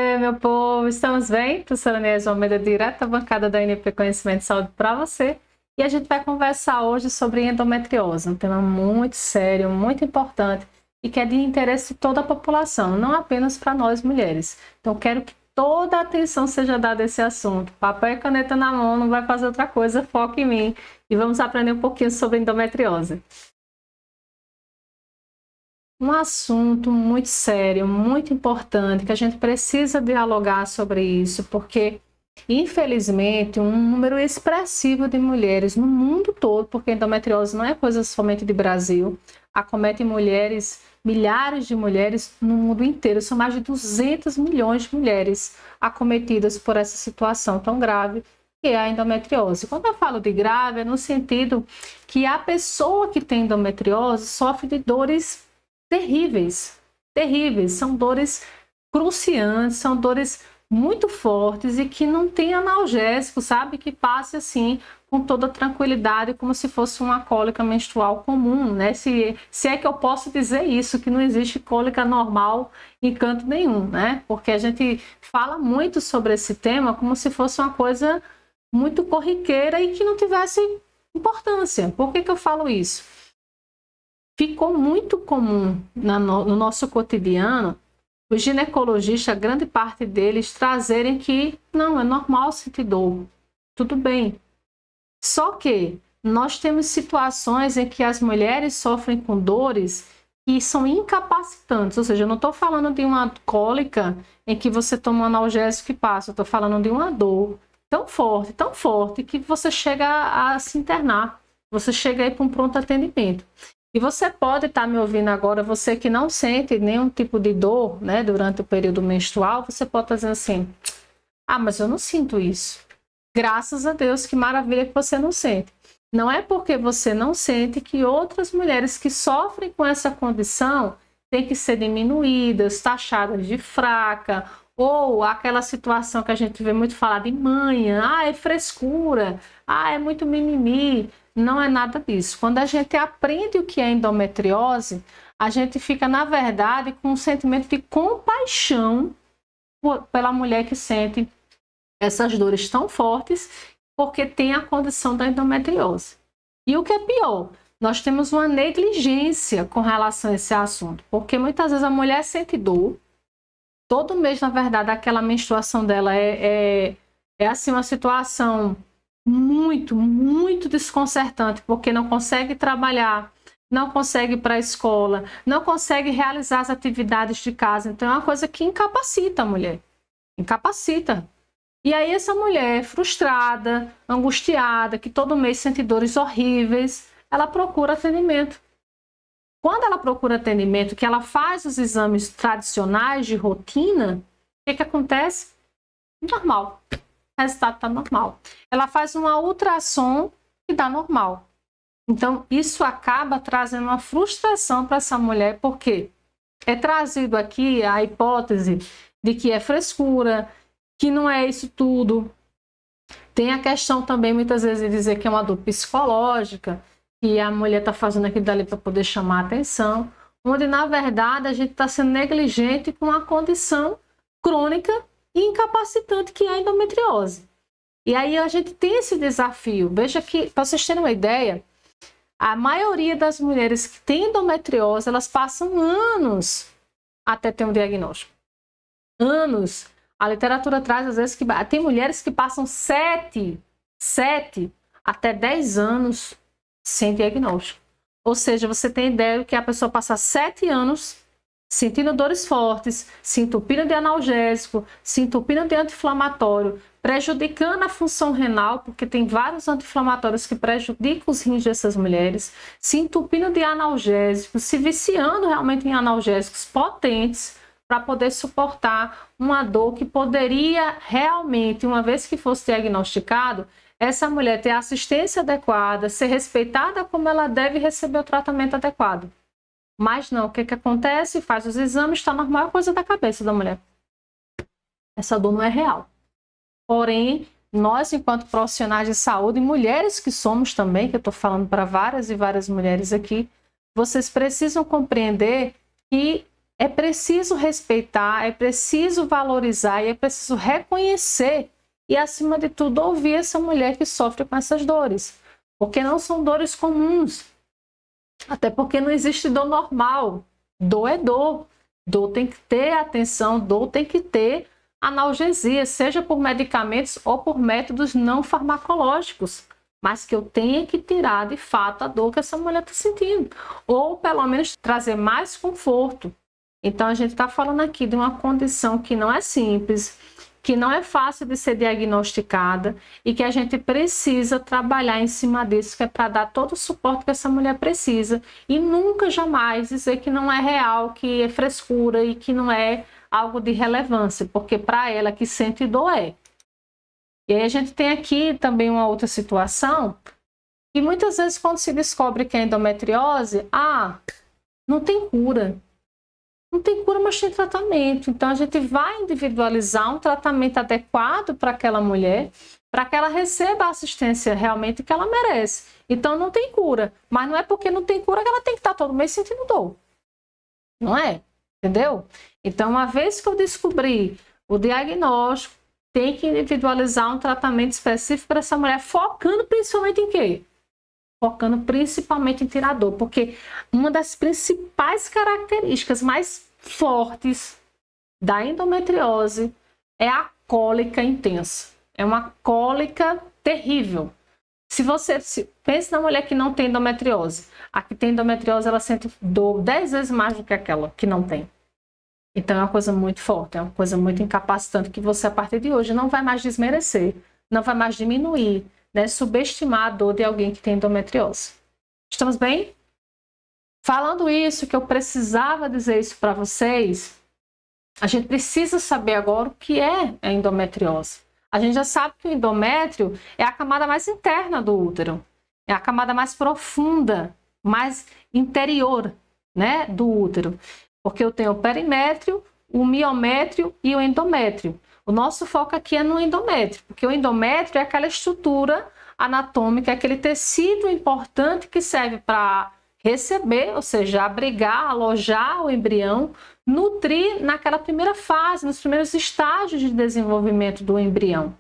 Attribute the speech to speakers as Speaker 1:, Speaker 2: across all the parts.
Speaker 1: Oiê, meu povo, estamos bem? Professora Inês Almeida, direto da bancada da NP Conhecimento e Saúde para você. E a gente vai conversar hoje sobre endometriose, um tema muito sério, muito importante e que é de interesse de toda a população, não apenas para nós mulheres. Então, quero que toda a atenção seja dada a esse assunto. Papel e caneta na mão, não vai fazer outra coisa, foca em mim e vamos aprender um pouquinho sobre endometriose. Um assunto muito sério, muito importante, que a gente precisa dialogar sobre isso, porque, infelizmente, um número expressivo de mulheres no mundo todo, porque endometriose não é coisa somente de Brasil, acomete mulheres, milhares de mulheres no mundo inteiro, são mais de 200 milhões de mulheres acometidas por essa situação tão grave, que é a endometriose. Quando eu falo de grave, é no sentido que a pessoa que tem endometriose sofre de dores terríveis, terríveis, são dores cruciantes, são dores muito fortes e que não tem analgésico, sabe? Que passe assim com toda tranquilidade, como se fosse uma cólica menstrual comum, né? Se é que eu posso dizer isso, que não existe cólica normal em canto nenhum, né? Porque a gente fala muito sobre esse tema como se fosse uma coisa muito corriqueira e que não tivesse importância. Por que eu falo isso? Ficou muito comum no nosso cotidiano os ginecologistas, grande parte deles, trazerem que não, é normal sentir dor, tudo bem. Só que nós temos situações em que as mulheres sofrem com dores que são incapacitantes, ou seja, eu não estou falando de uma cólica em que você toma um analgésico e passa, eu estou falando de uma dor tão forte, que você chega a se internar, você chega aí para um pronto atendimento. E você pode estar me ouvindo agora, você que não sente nenhum tipo de dor, né, durante o período menstrual, você pode estar dizendo assim, mas eu não sinto isso. Graças a Deus, que maravilha que você não sente. Não é porque você não sente que outras mulheres que sofrem com essa condição têm que ser diminuídas, taxadas de fraca, ou aquela situação que a gente vê muito falar de manha, é frescura, é muito mimimi. Não é nada disso. Quando a gente aprende o que é endometriose, a gente fica, na verdade, com um sentimento de compaixão pela mulher que sente essas dores tão fortes, porque tem a condição da endometriose. E o que é pior, nós temos uma negligência com relação a esse assunto, porque muitas vezes a mulher sente dor, todo mês, na verdade, aquela menstruação dela é assim, uma situação muito, muito desconcertante, porque não consegue trabalhar, não consegue ir para a escola, não consegue realizar as atividades de casa. Então é uma coisa que incapacita a mulher, incapacita. E aí essa mulher frustrada, angustiada, que todo mês sente dores horríveis, ela procura atendimento. Quando ela procura atendimento, que ela faz os exames tradicionais de rotina, o que acontece? Normal. O resultado está normal. Ela faz uma ultrassom e dá normal. Então, isso acaba trazendo uma frustração para essa mulher, porque é trazido aqui a hipótese de que é frescura, que não é isso tudo. Tem a questão também, muitas vezes, de dizer que é uma dor psicológica, que a mulher está fazendo aquilo dali para poder chamar a atenção, onde, na verdade, a gente está sendo negligente com uma condição crônica e incapacitante que é a endometriose. E aí a gente tem esse desafio. Veja que, para vocês terem uma ideia, a maioria das mulheres que têm endometriose, elas passam anos até ter um diagnóstico. Anos. A literatura traz, às vezes, que tem mulheres que passam 7 até 10 anos sem diagnóstico. Ou seja, você tem ideia que a pessoa passa 7 anos sentindo dores fortes, se entupindo de analgésico, se entupindo de anti-inflamatório, prejudicando a função renal, porque tem vários anti-inflamatórios que prejudicam os rins dessas mulheres, se entupindo de analgésicos, se viciando realmente em analgésicos potentes para poder suportar uma dor que poderia realmente, uma vez que fosse diagnosticado, essa mulher ter assistência adequada, ser respeitada como ela deve receber o tratamento adequado. Mas não, o que acontece? Faz os exames, está normal, é coisa da cabeça da mulher. Essa dor não é real. Porém, nós, enquanto profissionais de saúde, mulheres que somos também, que eu estou falando para várias e várias mulheres aqui, vocês precisam compreender que É preciso respeitar, é preciso valorizar e é preciso reconhecer e, acima de tudo, ouvir essa mulher que sofre com essas dores. Porque não são dores comuns. Até porque não existe dor normal. Dor é dor. Dor tem que ter atenção, dor tem que ter analgesia, seja por medicamentos ou por métodos não farmacológicos. Mas que eu tenha que tirar de fato a dor que essa mulher está sentindo. Ou pelo menos trazer mais conforto. Então a gente está falando aqui de uma condição que não é simples, que não é fácil de ser diagnosticada e que a gente precisa trabalhar em cima disso, que é para dar todo o suporte que essa mulher precisa e nunca jamais dizer que não é real, que é frescura e que não é algo de relevância, porque para ela que sente dor é. E aí a gente tem aqui também uma outra situação que muitas vezes quando se descobre que é endometriose, não tem cura. Não tem cura, mas tem tratamento. Então, a gente vai individualizar um tratamento adequado para aquela mulher, para que ela receba a assistência realmente que ela merece. Então, não tem cura. Mas não é porque não tem cura que ela tem que estar todo mês sentindo dor. Não é? Entendeu? Então, uma vez que eu descobri o diagnóstico, tem que individualizar um tratamento específico para essa mulher, focando principalmente em quê? Focando principalmente em tirar dor, porque uma das principais características mais fortes da endometriose é a cólica intensa. É uma cólica terrível. Se você pensa na mulher que não tem endometriose, a que tem endometriose ela sente dor 10 vezes mais do que aquela que não tem. Então é uma coisa muito forte, é uma coisa muito incapacitante que você a partir de hoje não vai mais desmerecer, não vai mais diminuir, né, subestimar a dor de alguém que tem endometriose. Estamos bem? Falando isso, que eu precisava dizer isso para vocês, a gente precisa saber agora o que é a endometriose. A gente já sabe que o endométrio é a camada mais interna do útero, é a camada mais profunda, mais interior, né, do útero. Porque eu tenho o perimétrio, o miométrio e o endométrio. O nosso foco aqui é no endométrio, porque o endométrio é aquela estrutura anatômica, é aquele tecido importante que serve para receber, ou seja, abrigar, alojar o embrião, nutrir naquela primeira fase, nos primeiros estágios de desenvolvimento do embrião.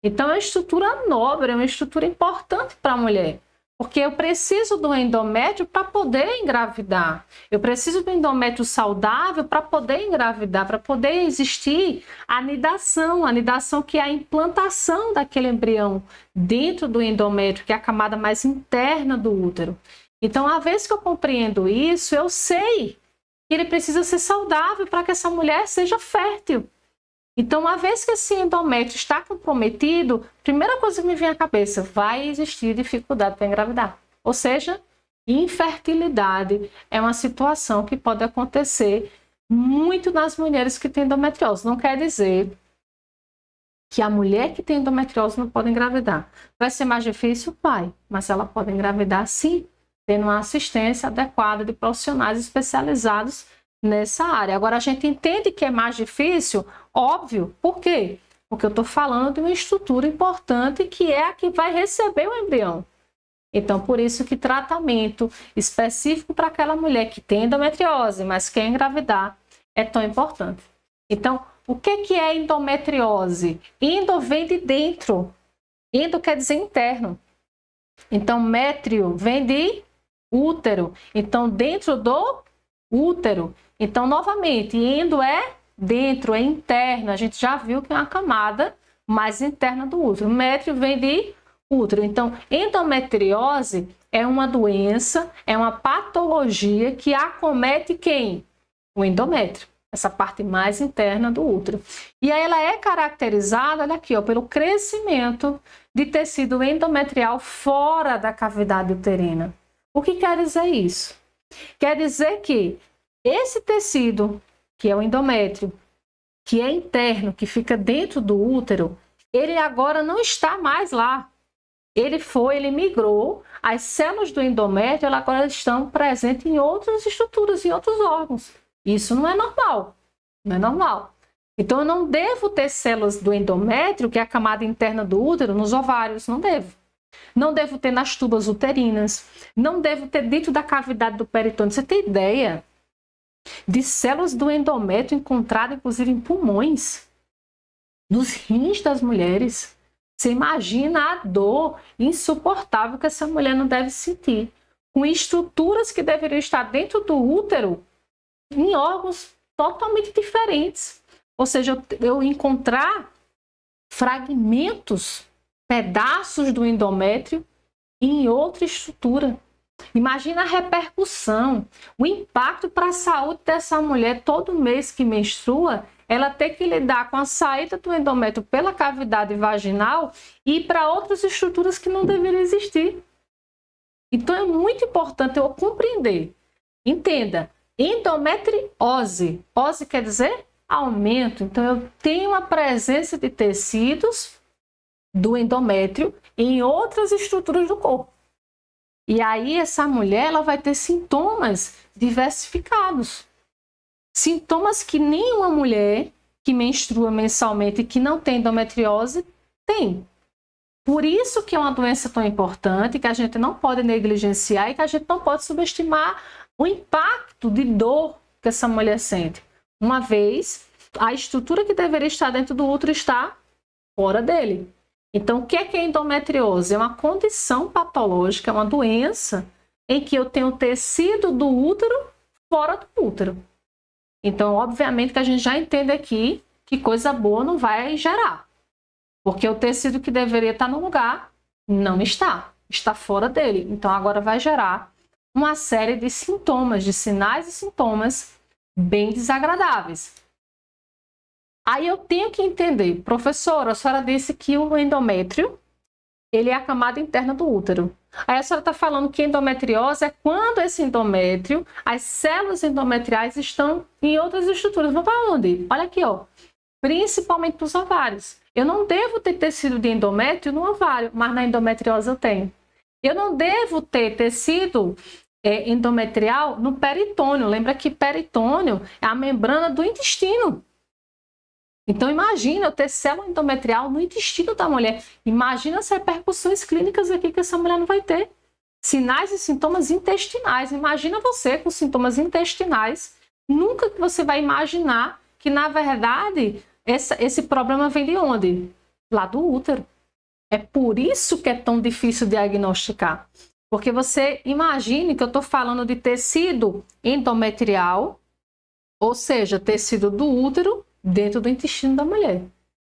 Speaker 1: Então é uma estrutura nobre, é uma estrutura importante para a mulher. Porque eu preciso do endométrio para poder engravidar. Eu preciso do endométrio saudável para poder engravidar, para poder existir a anidação que é a implantação daquele embrião dentro do endométrio, que é a camada mais interna do útero. Então, uma vez que eu compreendo isso, eu sei que ele precisa ser saudável para que essa mulher seja fértil. Então, uma vez que esse endométrio está comprometido, a primeira coisa que me vem à cabeça, vai existir dificuldade para engravidar. Ou seja, infertilidade é uma situação que pode acontecer muito nas mulheres que têm endometriose. Não quer dizer que a mulher que tem endometriose não pode engravidar. Vai ser mais difícil? Vai, mas ela pode engravidar sim, tendo uma assistência adequada de profissionais especializados nessa área. Agora, a gente entende que é mais difícil, óbvio, por quê? Porque eu estou falando de uma estrutura importante que é a que vai receber o embrião. Então, por isso que tratamento específico para aquela mulher que tem endometriose, mas quer engravidar, é tão importante. Então, o que é endometriose? Endo vem de dentro. Endo quer dizer interno. Então, métrio vem de útero. Então, dentro do útero. Então, novamente, endo é dentro, é interno. A gente já viu que é uma camada mais interna do útero. Métrio vem de útero. Então, endometriose é uma doença, é uma patologia que acomete quem? O endométrio, essa parte mais interna do útero. E aí ela é caracterizada, olha aqui, ó, pelo crescimento de tecido endometrial fora da cavidade uterina. O que quer dizer isso? Quer dizer que esse tecido, que é o endométrio, que é interno, que fica dentro do útero, ele agora não está mais lá. Ele migrou, as células do endométrio elas agora estão presentes em outras estruturas, em outros órgãos. Isso não é normal, não é normal. Então eu não devo ter células do endométrio, que é a camada interna do útero, nos ovários, não devo. Não devo ter nas tubas uterinas, não devo ter dentro da cavidade do peritônio. Você tem ideia de células do endométrio encontradas, inclusive, em pulmões, nos rins das mulheres. Você imagina a dor insuportável que essa mulher não deve sentir, com estruturas que deveriam estar dentro do útero, em órgãos totalmente diferentes. Ou seja, eu encontrar fragmentos, pedaços do endométrio em outra estrutura. Imagina a repercussão, o impacto para a saúde dessa mulher todo mês que menstrua, ela ter que lidar com a saída do endométrio pela cavidade vaginal e para outras estruturas que não deveriam existir. Então é muito importante eu compreender. Entenda, endometriose. Ose quer dizer aumento. Então eu tenho a presença de tecidos do endométrio em outras estruturas do corpo. E aí essa mulher ela vai ter sintomas diversificados. Sintomas que nenhuma mulher que menstrua mensalmente e que não tem endometriose tem. Por isso que é uma doença tão importante, que a gente não pode negligenciar e que a gente não pode subestimar o impacto de dor que essa mulher sente. Uma vez, a estrutura que deveria estar dentro do útero está fora dele. Então, o que é endometriose? É uma condição patológica, é uma doença em que eu tenho tecido do útero fora do útero. Então, obviamente que a gente já entende aqui que coisa boa não vai gerar. Porque o tecido que deveria estar no lugar não está, está fora dele. Então, agora vai gerar uma série de sintomas, de sinais e sintomas bem desagradáveis. Aí eu tenho que entender, professora, a senhora disse que o endométrio, ele é a camada interna do útero. Aí a senhora está falando que endometriose é quando esse endométrio, as células endometriais estão em outras estruturas. Vão para onde? Olha aqui, ó. Principalmente nos ovários. Eu não devo ter tecido de endométrio no ovário, mas na endometriose eu tenho. Eu não devo ter tecido endometrial no peritônio. Lembra que peritônio é a membrana do intestino. Então, imagina eu ter célula endometrial no intestino da mulher. Imagina as repercussões clínicas aqui que essa mulher não vai ter. Sinais e sintomas intestinais. Imagina você com sintomas intestinais. Nunca que você vai imaginar que, na verdade, esse problema vem de onde? Lá do útero. É por isso que é tão difícil diagnosticar. Porque você imagine que eu estou falando de tecido endometrial, ou seja, tecido do útero, dentro do intestino da mulher.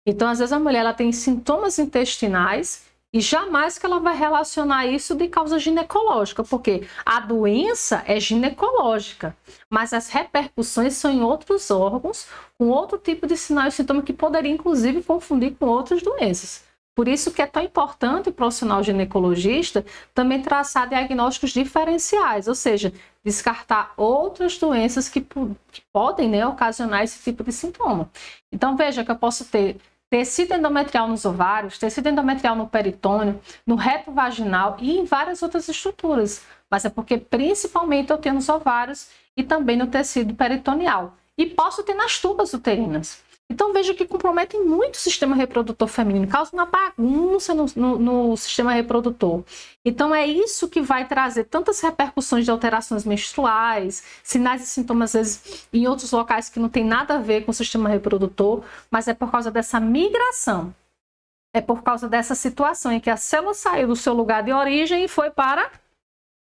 Speaker 1: Então, às vezes, a mulher ela tem sintomas intestinais e jamais que ela vai relacionar isso de causa ginecológica, porque a doença é ginecológica, mas as repercussões são em outros órgãos, com outro tipo de sinal e sintoma que poderia, inclusive, confundir com outras doenças. Por isso que é tão importante o profissional ginecologista também traçar diagnósticos diferenciais, ou seja, descartar outras doenças que podem, né, ocasionar esse tipo de sintoma. Então, veja que eu posso ter tecido endometrial nos ovários, tecido endometrial no peritônio, no reto vaginal e em várias outras estruturas. Mas é porque principalmente eu tenho nos ovários e também no tecido peritoneal. E posso ter nas tubas uterinas. Então, veja que comprometem muito o sistema reprodutor feminino, causa uma bagunça no sistema reprodutor. Então, é isso que vai trazer tantas repercussões de alterações menstruais, sinais e sintomas, às vezes, em outros locais que não tem nada a ver com o sistema reprodutor, mas é por causa dessa migração. É por causa dessa situação em que a célula saiu do seu lugar de origem e foi para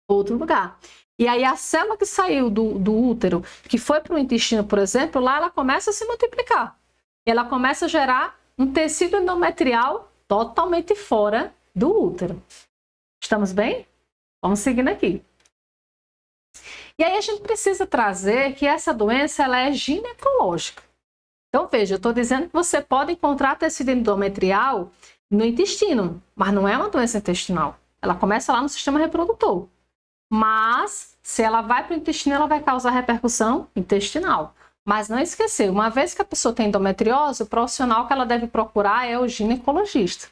Speaker 1: outro lugar. E aí a célula que saiu do útero, que foi para o intestino, por exemplo, lá ela começa a se multiplicar. Ela começa a gerar um tecido endometrial totalmente fora do útero. Estamos bem? Vamos seguindo aqui. E aí a gente precisa trazer que essa doença ela é ginecológica. Então veja, eu estou dizendo que você pode encontrar tecido endometrial no intestino, mas não é uma doença intestinal. Ela começa lá no sistema reprodutor. Mas se ela vai para o intestino, ela vai causar repercussão intestinal. Mas não esquecer, uma vez que a pessoa tem endometriose, o profissional que ela deve procurar é o ginecologista.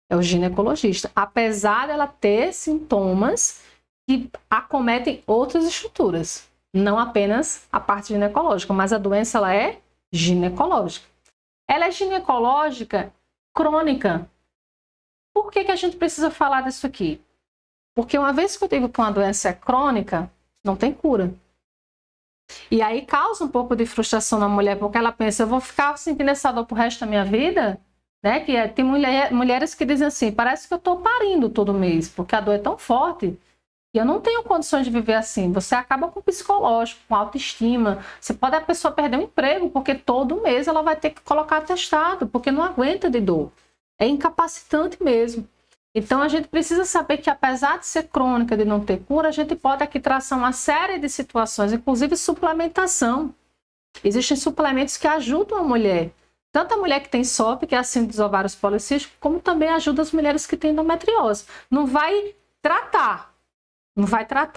Speaker 1: É o ginecologista. Apesar dela ter sintomas que acometem outras estruturas, não apenas a parte ginecológica, mas a doença ela é ginecológica. Ela é ginecológica crônica. Por que a gente precisa falar disso aqui? Porque uma vez que eu digo que uma doença é crônica, não tem cura. E aí causa um pouco de frustração na mulher, porque ela pensa, eu vou ficar sentindo essa dor pro resto da minha vida? Né? Tem mulheres que dizem assim, parece que eu estou parindo todo mês, porque a dor é tão forte e eu não tenho condições de viver assim. Você acaba com o psicológico, com a autoestima. Você pode a pessoa perder o emprego, porque todo mês ela vai ter que colocar atestado, porque não aguenta de dor. É incapacitante mesmo. Então a gente precisa saber que, apesar de ser crônica, de não ter cura, a gente pode aqui traçar uma série de situações, inclusive suplementação. Existem suplementos que ajudam a mulher, tanto a mulher que tem SOP, que é a síndrome dos ovários policísticos, como também ajuda as mulheres que têm endometriose. Não vai tratar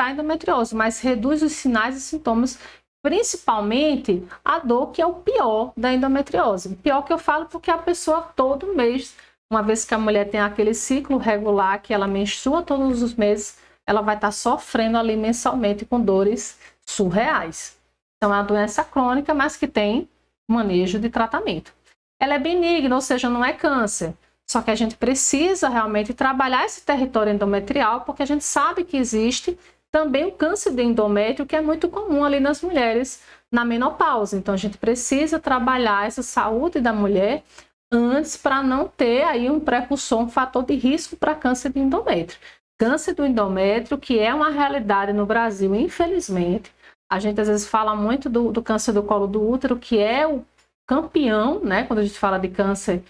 Speaker 1: a endometriose, mas reduz os sinais e sintomas, principalmente a dor, que é o pior da endometriose. O pior que eu falo porque a pessoa todo mês, uma vez que a mulher tem aquele ciclo regular, que ela menstrua todos os meses, ela vai estar sofrendo ali mensalmente com dores surreais. Então é uma doença crônica, mas que tem manejo de tratamento. Ela é benigna, ou seja, não é câncer. Só que a gente precisa realmente trabalhar esse território endometrial, porque a gente sabe que existe também o câncer de endométrio, que é muito comum ali nas mulheres na menopausa. Então a gente precisa trabalhar essa saúde da mulher antes, para não ter aí um precursor, um fator de risco para câncer de endométrio. Câncer do endométrio, que é uma realidade no Brasil, infelizmente. A gente às vezes fala muito do câncer do colo do útero, que é o campeão, né? Quando a gente fala de câncer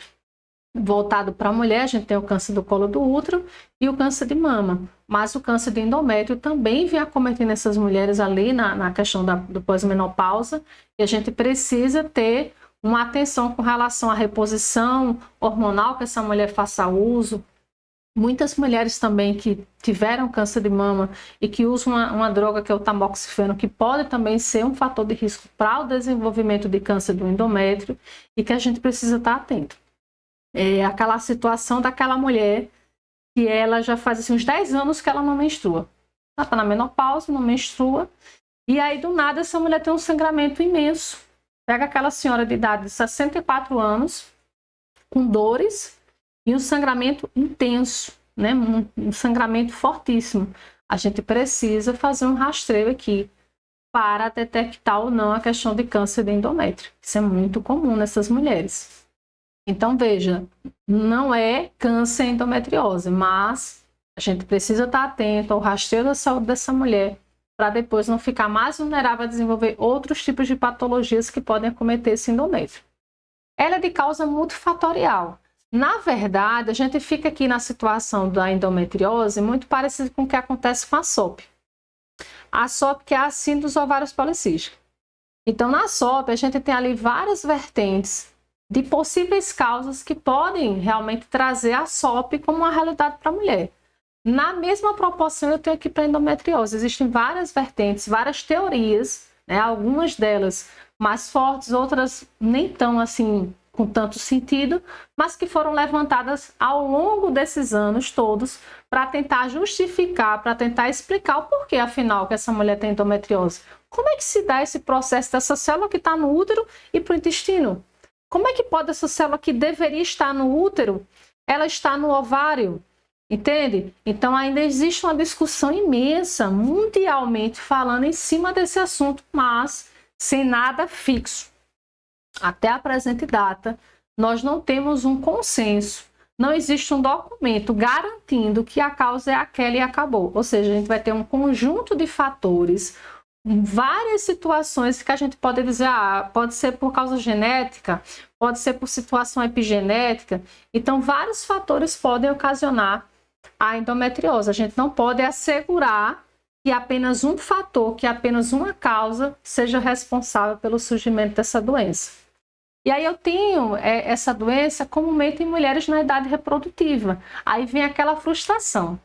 Speaker 1: voltado para a mulher, a gente tem o câncer do colo do útero e o câncer de mama. Mas o câncer de endométrio também vem acometendo essas mulheres ali na questão do pós-menopausa, e a gente precisa ter uma atenção com relação à reposição hormonal, que essa mulher faça uso. Muitas mulheres também que tiveram câncer de mama e que usam uma droga que é o tamoxifeno, que pode também ser um fator de risco para o desenvolvimento de câncer do endométrio, e que a gente precisa estar atento. É aquela situação daquela mulher que ela já faz assim, uns 10 anos que ela não menstrua. Ela está na menopausa, não menstrua, e aí do nada essa mulher tem um sangramento imenso. Pega aquela senhora de idade de 64 anos, com dores e um sangramento intenso, né? Um sangramento fortíssimo. A gente precisa fazer um rastreio aqui para detectar ou não a questão de câncer de endométrio. Isso é muito comum nessas mulheres. Então, veja, não é câncer endometriose, mas a gente precisa estar atento ao rastreio da saúde dessa mulher, para depois não ficar mais vulnerável a desenvolver outros tipos de patologias que podem acometer esse endométrio. Ela é de causa multifatorial. Na verdade, a gente fica aqui na situação da endometriose muito parecido com o que acontece com a SOP. A SOP, que é a síndrome dos ovários policísticos. Então, na SOP, a gente tem ali várias vertentes de possíveis causas que podem realmente trazer a SOP como uma realidade para a mulher. Na mesma proporção, eu tenho aqui para a endometriose. Existem várias vertentes, várias teorias, né? Algumas delas mais fortes, outras nem tão assim com tanto sentido, mas que foram levantadas ao longo desses anos todos para tentar justificar, para tentar explicar o porquê, afinal, que essa mulher tem endometriose. Como é que se dá esse processo dessa célula que está no útero e para o intestino? Como é que pode essa célula que deveria estar no útero, ela está no ovário? Entende? Então ainda existe uma discussão imensa, mundialmente falando, em cima desse assunto, mas sem nada fixo. Até a presente data, nós não temos um consenso, não existe um documento garantindo que a causa é aquela e acabou. Ou seja, a gente vai ter um conjunto de fatores, várias situações que a gente pode dizer, pode ser por causa genética, pode ser por situação epigenética. Então, vários fatores podem ocasionar a endometriose. A gente não pode assegurar que apenas um fator, que apenas uma causa seja responsável pelo surgimento dessa doença. E aí eu tenho essa doença comumente em mulheres na idade reprodutiva. Aí vem aquela frustração,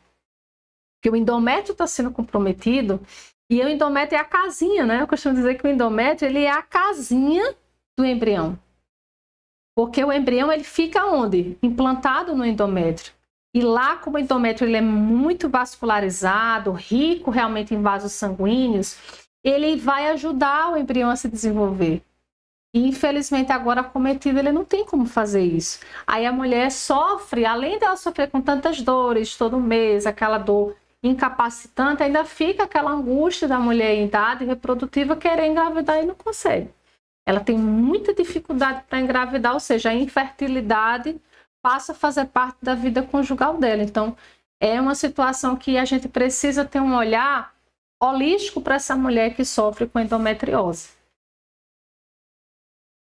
Speaker 1: que o endométrio está sendo comprometido, e o endométrio é a casinha, né? Eu costumo dizer que o endométrio ele é a casinha do embrião. Porque o embrião ele fica onde? Implantado no endométrio. E lá, como o endométrio ele é muito vascularizado, rico realmente em vasos sanguíneos, ele vai ajudar o embrião a se desenvolver. E, infelizmente, agora acometido, ele não tem como fazer isso. Aí a mulher sofre, além dela sofrer com tantas dores todo mês, aquela dor incapacitante, ainda fica aquela angústia da mulher em idade reprodutiva querer engravidar e não consegue. Ela tem muita dificuldade para engravidar, ou seja, a infertilidade passa a fazer parte da vida conjugal dela. Então, é uma situação que a gente precisa ter um olhar holístico para essa mulher que sofre com endometriose.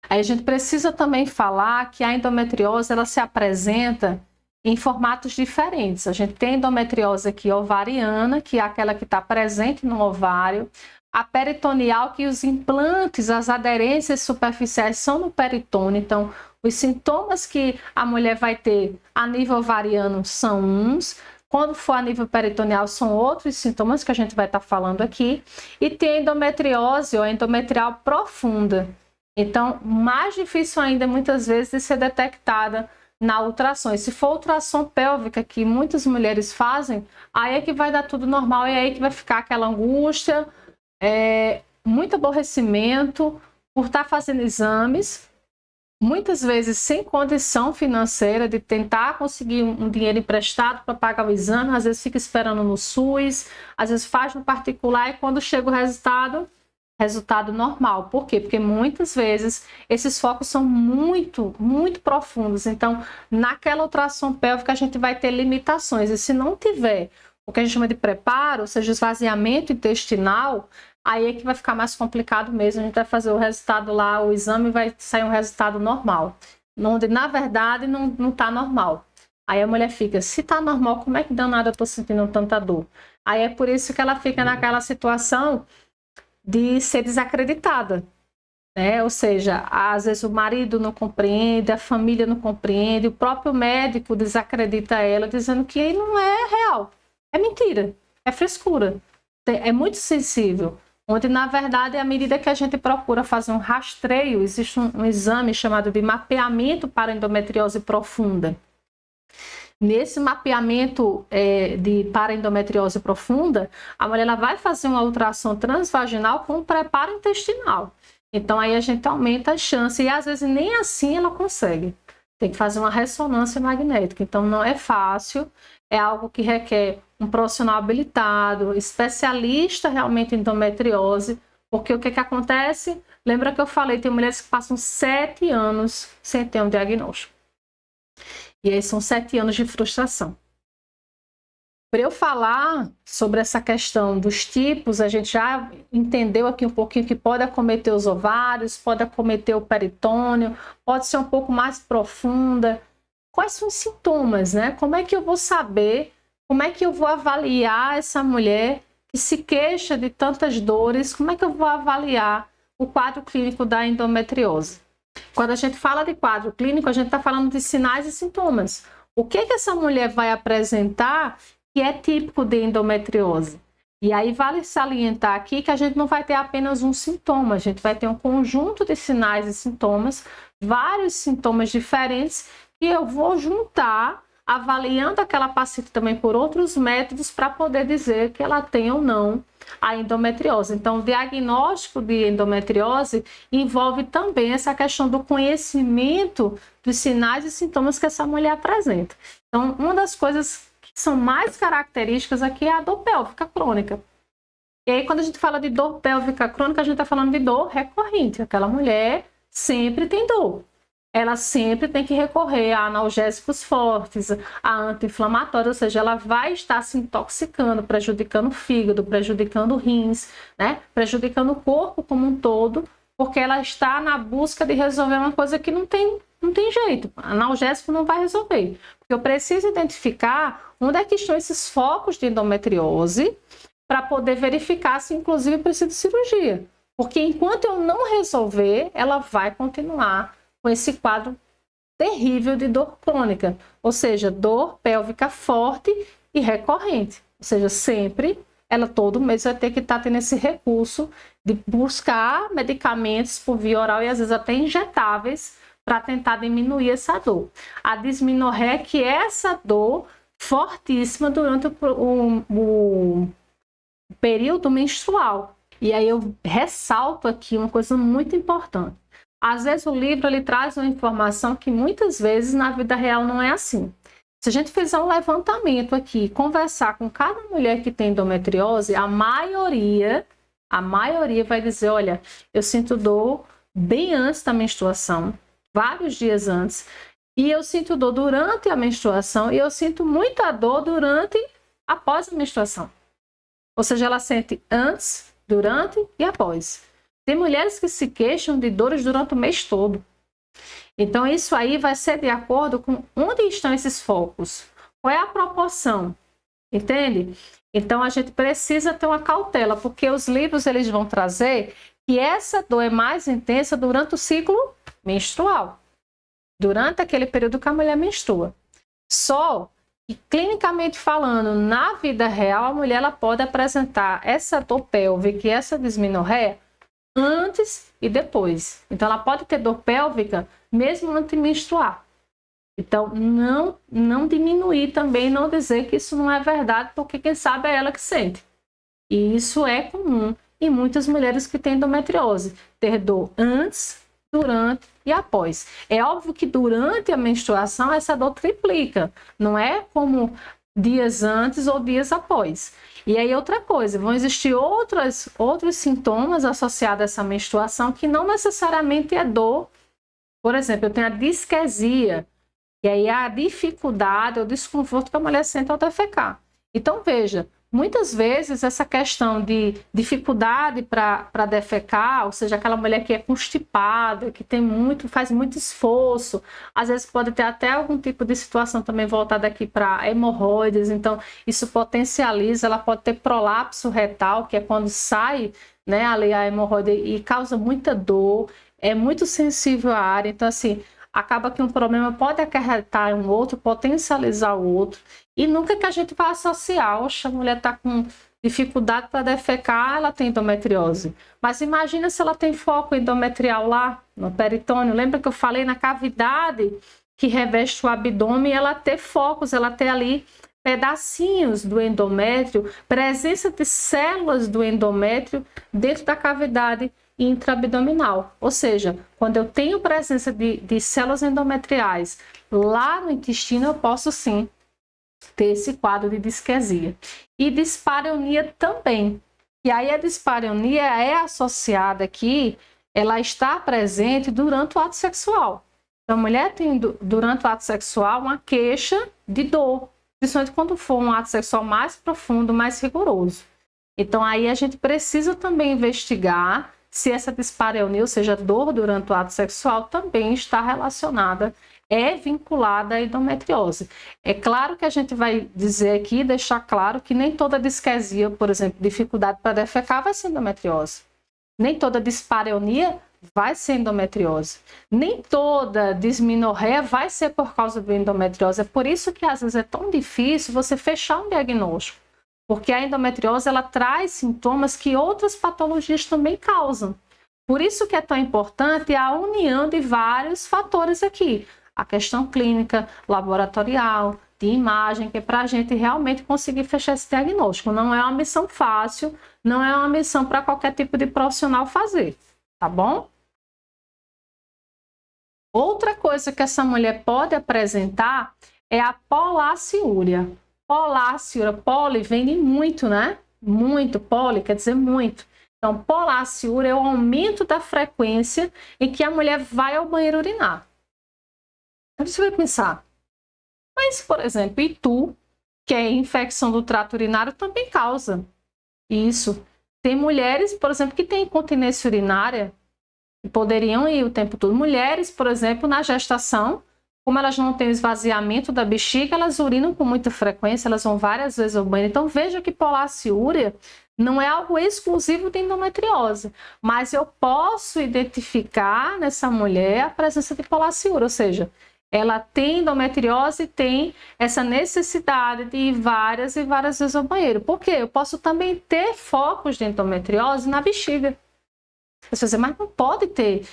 Speaker 1: Aí a gente precisa também falar que a endometriose ela se apresenta em formatos diferentes. A gente tem a endometriose aqui ovariana, que é aquela que está presente no ovário, a peritoneal, que os implantes, as aderências superficiais são no peritônio. Então, os sintomas que a mulher vai ter a nível ovariano são uns, quando for a nível peritoneal são outros sintomas que a gente vai estar falando aqui. E tem a endometriose ou endometrial profunda. Então, mais difícil ainda, muitas vezes, de ser detectada na ultrassom. E se for ultrassom pélvica, que muitas mulheres fazem, aí é que vai dar tudo normal, e aí que vai ficar aquela angústia, muito aborrecimento por estar fazendo exames, muitas vezes sem condição financeira de tentar conseguir um dinheiro emprestado para pagar o exame, às vezes fica esperando no SUS, às vezes faz no particular e quando chega o resultado normal. Por quê? Porque muitas vezes esses focos são muito, muito profundos. Então, naquela ultrassom pélvica a gente vai ter limitações. E se não tiver o que a gente chama de preparo, ou seja, esvaziamento intestinal, aí é que vai ficar mais complicado mesmo. A gente vai fazer o resultado lá, o exame vai sair um resultado normal, onde na verdade não está normal. Aí a mulher fica, se está normal, como é que danada eu estou sentindo tanta dor? Aí é por isso que ela fica naquela situação de ser desacreditada, né? Ou seja, às vezes o marido não compreende, a família não compreende, o próprio médico desacredita ela, dizendo que não é real, é mentira, é frescura, é muito sensível. Onde, na verdade, à medida que a gente procura fazer um rastreio, existe um exame chamado de mapeamento para endometriose profunda. Nesse mapeamento para endometriose profunda, a mulher ela vai fazer uma ultrassom transvaginal com preparo intestinal. Então, aí a gente aumenta a chance e, às vezes, nem assim ela consegue. Tem que fazer uma ressonância magnética. Então, não é fácil, é algo que requer um profissional habilitado, especialista realmente em endometriose, porque o que acontece? Lembra que eu falei, tem mulheres que passam 7 anos sem ter um diagnóstico. E aí são 7 anos de frustração. Para eu falar sobre essa questão dos tipos, a gente já entendeu aqui um pouquinho que pode acometer os ovários, pode acometer o peritônio, pode ser um pouco mais profunda. Quais são os sintomas, né? Como é que eu vou saber, como é que eu vou avaliar essa mulher que se queixa de tantas dores, como é que eu vou avaliar o quadro clínico da endometriose? Quando a gente fala de quadro clínico, a gente está falando de sinais e sintomas. O que essa mulher vai apresentar que é típico de endometriose? E aí vale salientar aqui que a gente não vai ter apenas um sintoma, a gente vai ter um conjunto de sinais e sintomas, vários sintomas diferentes, que eu vou juntar, avaliando aquela paciente também por outros métodos para poder dizer que ela tem ou não a endometriose. Então, o diagnóstico de endometriose envolve também essa questão do conhecimento dos sinais e sintomas que essa mulher apresenta. Então, uma das coisas que são mais características aqui é a dor pélvica crônica. E aí, quando a gente fala de dor pélvica crônica, a gente está falando de dor recorrente. Aquela mulher sempre tem dor. Ela sempre tem que recorrer a analgésicos fortes, a anti-inflamatórios, ou seja, ela vai estar se intoxicando, prejudicando o fígado, prejudicando o rins, né? Prejudicando o corpo como um todo, porque ela está na busca de resolver uma coisa que não tem jeito. Analgésico não vai resolver. Porque eu preciso identificar onde é que estão esses focos de endometriose para poder verificar se, inclusive, precisa de cirurgia. Porque enquanto eu não resolver, ela vai continuar com esse quadro terrível de dor crônica, ou seja, dor pélvica forte e recorrente, ou seja, sempre, ela todo mês vai ter que estar tendo esse recurso de buscar medicamentos por via oral e às vezes até injetáveis para tentar diminuir essa dor. A dismenorreia, que é essa dor fortíssima durante o período menstrual. E aí eu ressalto aqui uma coisa muito importante. Às vezes o livro ele traz uma informação que muitas vezes na vida real não é assim. Se a gente fizer um levantamento aqui, conversar com cada mulher que tem endometriose, a maioria vai dizer, olha, eu sinto dor bem antes da menstruação, vários dias antes, e eu sinto dor durante a menstruação, e eu sinto muita dor após a menstruação. Ou seja, ela sente antes, durante e após. Tem mulheres que se queixam de dores durante o mês todo. Então, isso aí vai ser de acordo com onde estão esses focos. Qual é a proporção? Entende? Então, a gente precisa ter uma cautela, porque os livros eles vão trazer que essa dor é mais intensa durante o ciclo menstrual. Durante aquele período que a mulher menstrua. Só que, clinicamente falando, na vida real, a mulher ela pode apresentar essa dor pélvica e essa dismenorreia antes e depois. Então, ela pode ter dor pélvica mesmo antes de menstruar. Então, não diminuir também, não dizer que isso não é verdade, porque quem sabe é ela que sente. E isso é comum em muitas mulheres que têm endometriose, ter dor antes, durante e após. É óbvio que durante a menstruação essa dor triplica, não é como dias antes ou dias após. E aí outra coisa, vão existir outros sintomas associados a essa menstruação que não necessariamente é dor. Por exemplo, eu tenho a disquesia, e aí a dificuldade, o desconforto que a mulher sente ao defecar. Então veja, muitas vezes essa questão de dificuldade para defecar, ou seja, aquela mulher que é constipada, que faz muito esforço, às vezes pode ter até algum tipo de situação também voltada aqui para hemorroides, então isso potencializa, ela pode ter prolapso retal, que é quando sai, né, ali a hemorroide e causa muita dor, é muito sensível à área, então assim, acaba que um problema pode acarretar um outro, potencializar o outro. E nunca que a gente vai associar, oxa, a mulher está com dificuldade para defecar, ela tem endometriose. Mas imagina se ela tem foco endometrial lá no peritônio. Lembra que eu falei na cavidade que reveste o abdômen, ela ter focos, ela ter ali pedacinhos do endométrio, presença de células do endométrio dentro da cavidade intraabdominal. Ou seja, quando eu tenho presença de células endometriais lá no intestino, eu posso sim ter esse quadro de disquesia. E dispareunia também. E aí a dispareunia é associada aqui, ela está presente durante o ato sexual. Então a mulher tem durante o ato sexual uma queixa de dor, principalmente quando for um ato sexual mais profundo, mais rigoroso. Então aí a gente precisa também investigar se essa dispareunia, ou seja, dor durante o ato sexual, também está relacionada, é vinculada à endometriose. É claro que a gente vai dizer aqui, deixar claro que nem toda disquesia, por exemplo, dificuldade para defecar, vai ser endometriose. Nem toda dispareunia vai ser endometriose. Nem toda dismenorreia vai ser por causa da endometriose. É por isso que às vezes é tão difícil você fechar um diagnóstico. Porque a endometriose ela traz sintomas que outras patologias também causam. Por isso que é tão importante a união de vários fatores aqui. A questão clínica, laboratorial, de imagem, que é para a gente realmente conseguir fechar esse diagnóstico. Não é uma missão fácil, não é uma missão para qualquer tipo de profissional fazer, tá bom? Outra coisa que essa mulher pode apresentar é a polaciúria. Polaciúria, poli vem de muito, né? Muito, poli quer dizer muito. Então, polaciúria é o aumento da frequência em que a mulher vai ao banheiro urinar. Aí você vai pensar, mas, por exemplo, itu, que é infecção do trato urinário, também causa isso. Tem mulheres, por exemplo, que têm incontinência urinária, que poderiam ir o tempo todo. Mulheres, por exemplo, na gestação, como elas não têm esvaziamento da bexiga, elas urinam com muita frequência, elas vão várias vezes ao banheiro. Então veja que polaciúria não é algo exclusivo de endometriose, mas eu posso identificar nessa mulher a presença de polaciúria, ou seja, ela tem endometriose e tem essa necessidade de ir várias e várias vezes ao banheiro. Por quê? Eu posso também ter focos de endometriose na bexiga. Você diz, mas não pode ter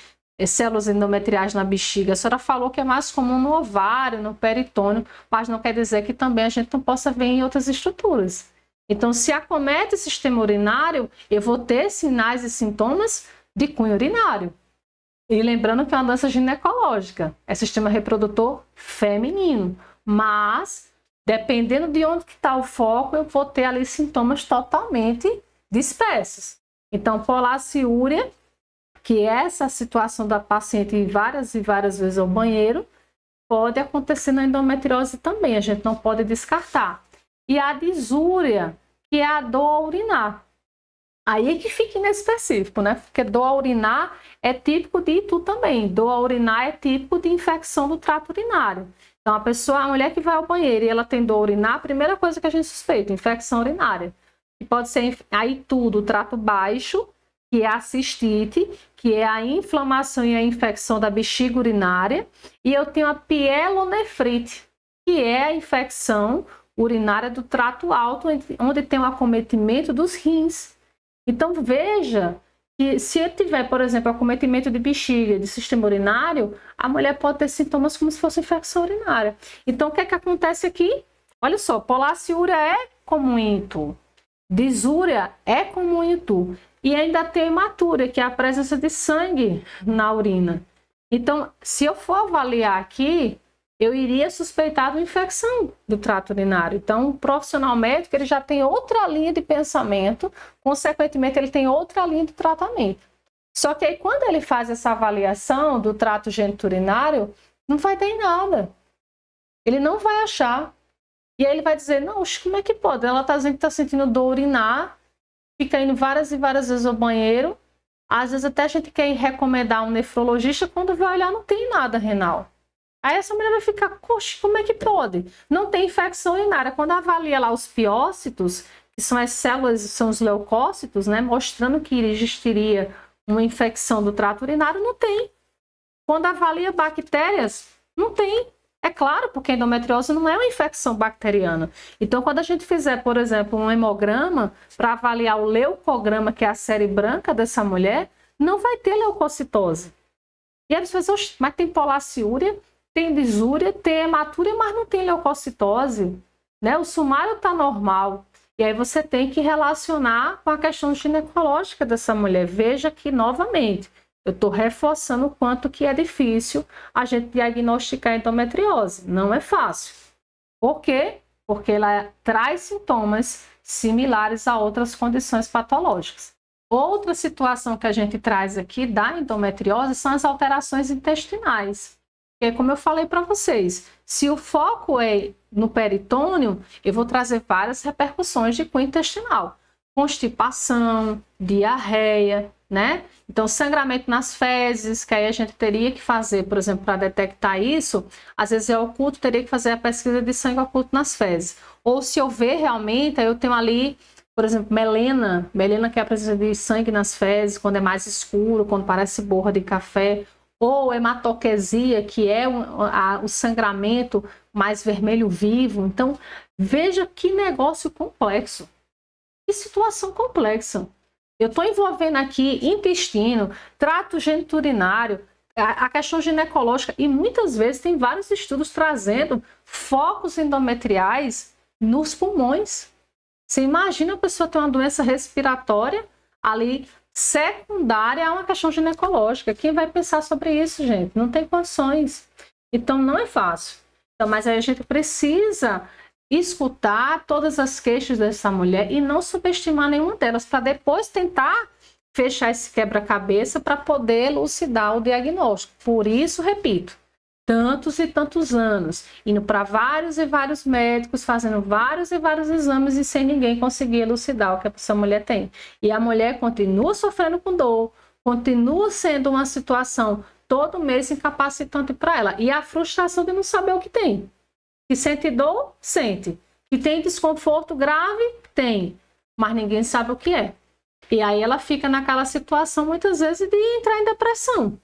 Speaker 1: células endometriais na bexiga. A senhora falou que é mais comum no ovário, no peritônio, mas não quer dizer que também a gente não possa ver em outras estruturas. Então, se acomete o sistema urinário, eu vou ter sinais e sintomas de cunho urinário. E lembrando que é uma doença ginecológica, é sistema reprodutor feminino. mas dependendo de onde que está o foco, eu vou ter ali sintomas totalmente dispersos. Então, polaciúria, que é essa situação da paciente ir várias e várias vezes ao banheiro, pode acontecer na endometriose também, a gente não pode descartar. E a disúria, que é a dor ao urinar. Aí é que fica inespecífico, né? Porque dor a urinar é típico de itu também. Dor a urinar é típico de infecção do trato urinário. Então, a mulher que vai ao banheiro e ela tem dor a urinar, a primeira coisa que a gente suspeita, infecção urinária. E pode ser aí tudo, o trato baixo, que é a cistite, que é a inflamação e a infecção da bexiga urinária. E eu tenho a pielonefrite, que é a infecção urinária do trato alto, onde tem o acometimento dos rins. Então, veja que se eu tiver, por exemplo, acometimento de bexiga, de sistema urinário, a mulher pode ter sintomas como se fosse infecção urinária. Então, o que é que acontece aqui? Olha só, polaciúria é comum em itu, disúria é comum em itu, e ainda tem hematúria, que é a presença de sangue na urina. Então, se eu for avaliar aqui, eu iria suspeitar de uma infecção do trato urinário. Então, o profissional médico ele já tem outra linha de pensamento, consequentemente, ele tem outra linha de tratamento. Só que aí, quando ele faz essa avaliação do trato geniturinário, não vai ter nada. Ele não vai achar. E aí ele vai dizer, não, como é que pode? Ela está dizendo que está sentindo dor urinar, fica indo várias e várias vezes ao banheiro. Às vezes até a gente quer recomendar um nefrologista, quando vai olhar não tem nada renal. Aí essa mulher vai ficar, poxa, como é que pode? Não tem infecção urinária. Quando avalia lá os piócitos, que são as células, são os leucócitos, né, mostrando que existiria uma infecção do trato urinário, não tem. Quando avalia bactérias, não tem. É claro, porque a endometriose não é uma infecção bacteriana. Então, quando a gente fizer, por exemplo, um hemograma para avaliar o leucograma, que é a série branca dessa mulher, não vai ter leucocitose. E aí você vai dizer, mas tem polaciúria, tem disúria, tem hematúria, mas não tem leucocitose, né? O sumário está normal. E aí você tem que relacionar com a questão ginecológica dessa mulher. Veja que, novamente, eu estou reforçando o quanto que é difícil a gente diagnosticar endometriose. Não é fácil. Por quê? Porque ela traz sintomas similares a outras condições patológicas. Outra situação que a gente traz aqui da endometriose são as alterações intestinais. Porque, como eu falei para vocês, se o foco é no peritônio, eu vou trazer várias repercussões de cunho intestinal. Constipação, diarreia, né? Então, sangramento nas fezes, que aí a gente teria que fazer, por exemplo, para detectar isso, às vezes é oculto, teria que fazer a pesquisa de sangue oculto nas fezes. Ou se eu ver realmente, aí eu tenho ali, por exemplo, melena que é a presença de sangue nas fezes, quando é mais escuro, quando parece borra de café, ou hematoquesia, que é o sangramento mais vermelho vivo. Então, veja que negócio complexo, que situação complexa. Eu estou envolvendo aqui intestino, trato geniturinário, a questão ginecológica, e muitas vezes tem vários estudos trazendo focos endometriais nos pulmões. Você imagina a pessoa ter uma doença respiratória ali secundária a uma questão ginecológica. Quem vai pensar sobre isso, gente? Não tem condições. Então, não é fácil. Então, mas aí a gente precisa escutar todas as queixas dessa mulher e não subestimar nenhuma delas, para depois tentar fechar esse quebra-cabeça para poder elucidar o diagnóstico. Por isso, repito, tantos e tantos anos, indo para vários e vários médicos, fazendo vários e vários exames e sem ninguém conseguir elucidar o que essa mulher tem. E a mulher continua sofrendo com dor, continua sendo uma situação todo mês incapacitante para ela. E a frustração de não saber o que tem. Que sente dor? Sente. Que tem desconforto grave? Tem. Mas ninguém sabe o que é. E aí ela fica naquela situação, muitas vezes, de entrar em depressão.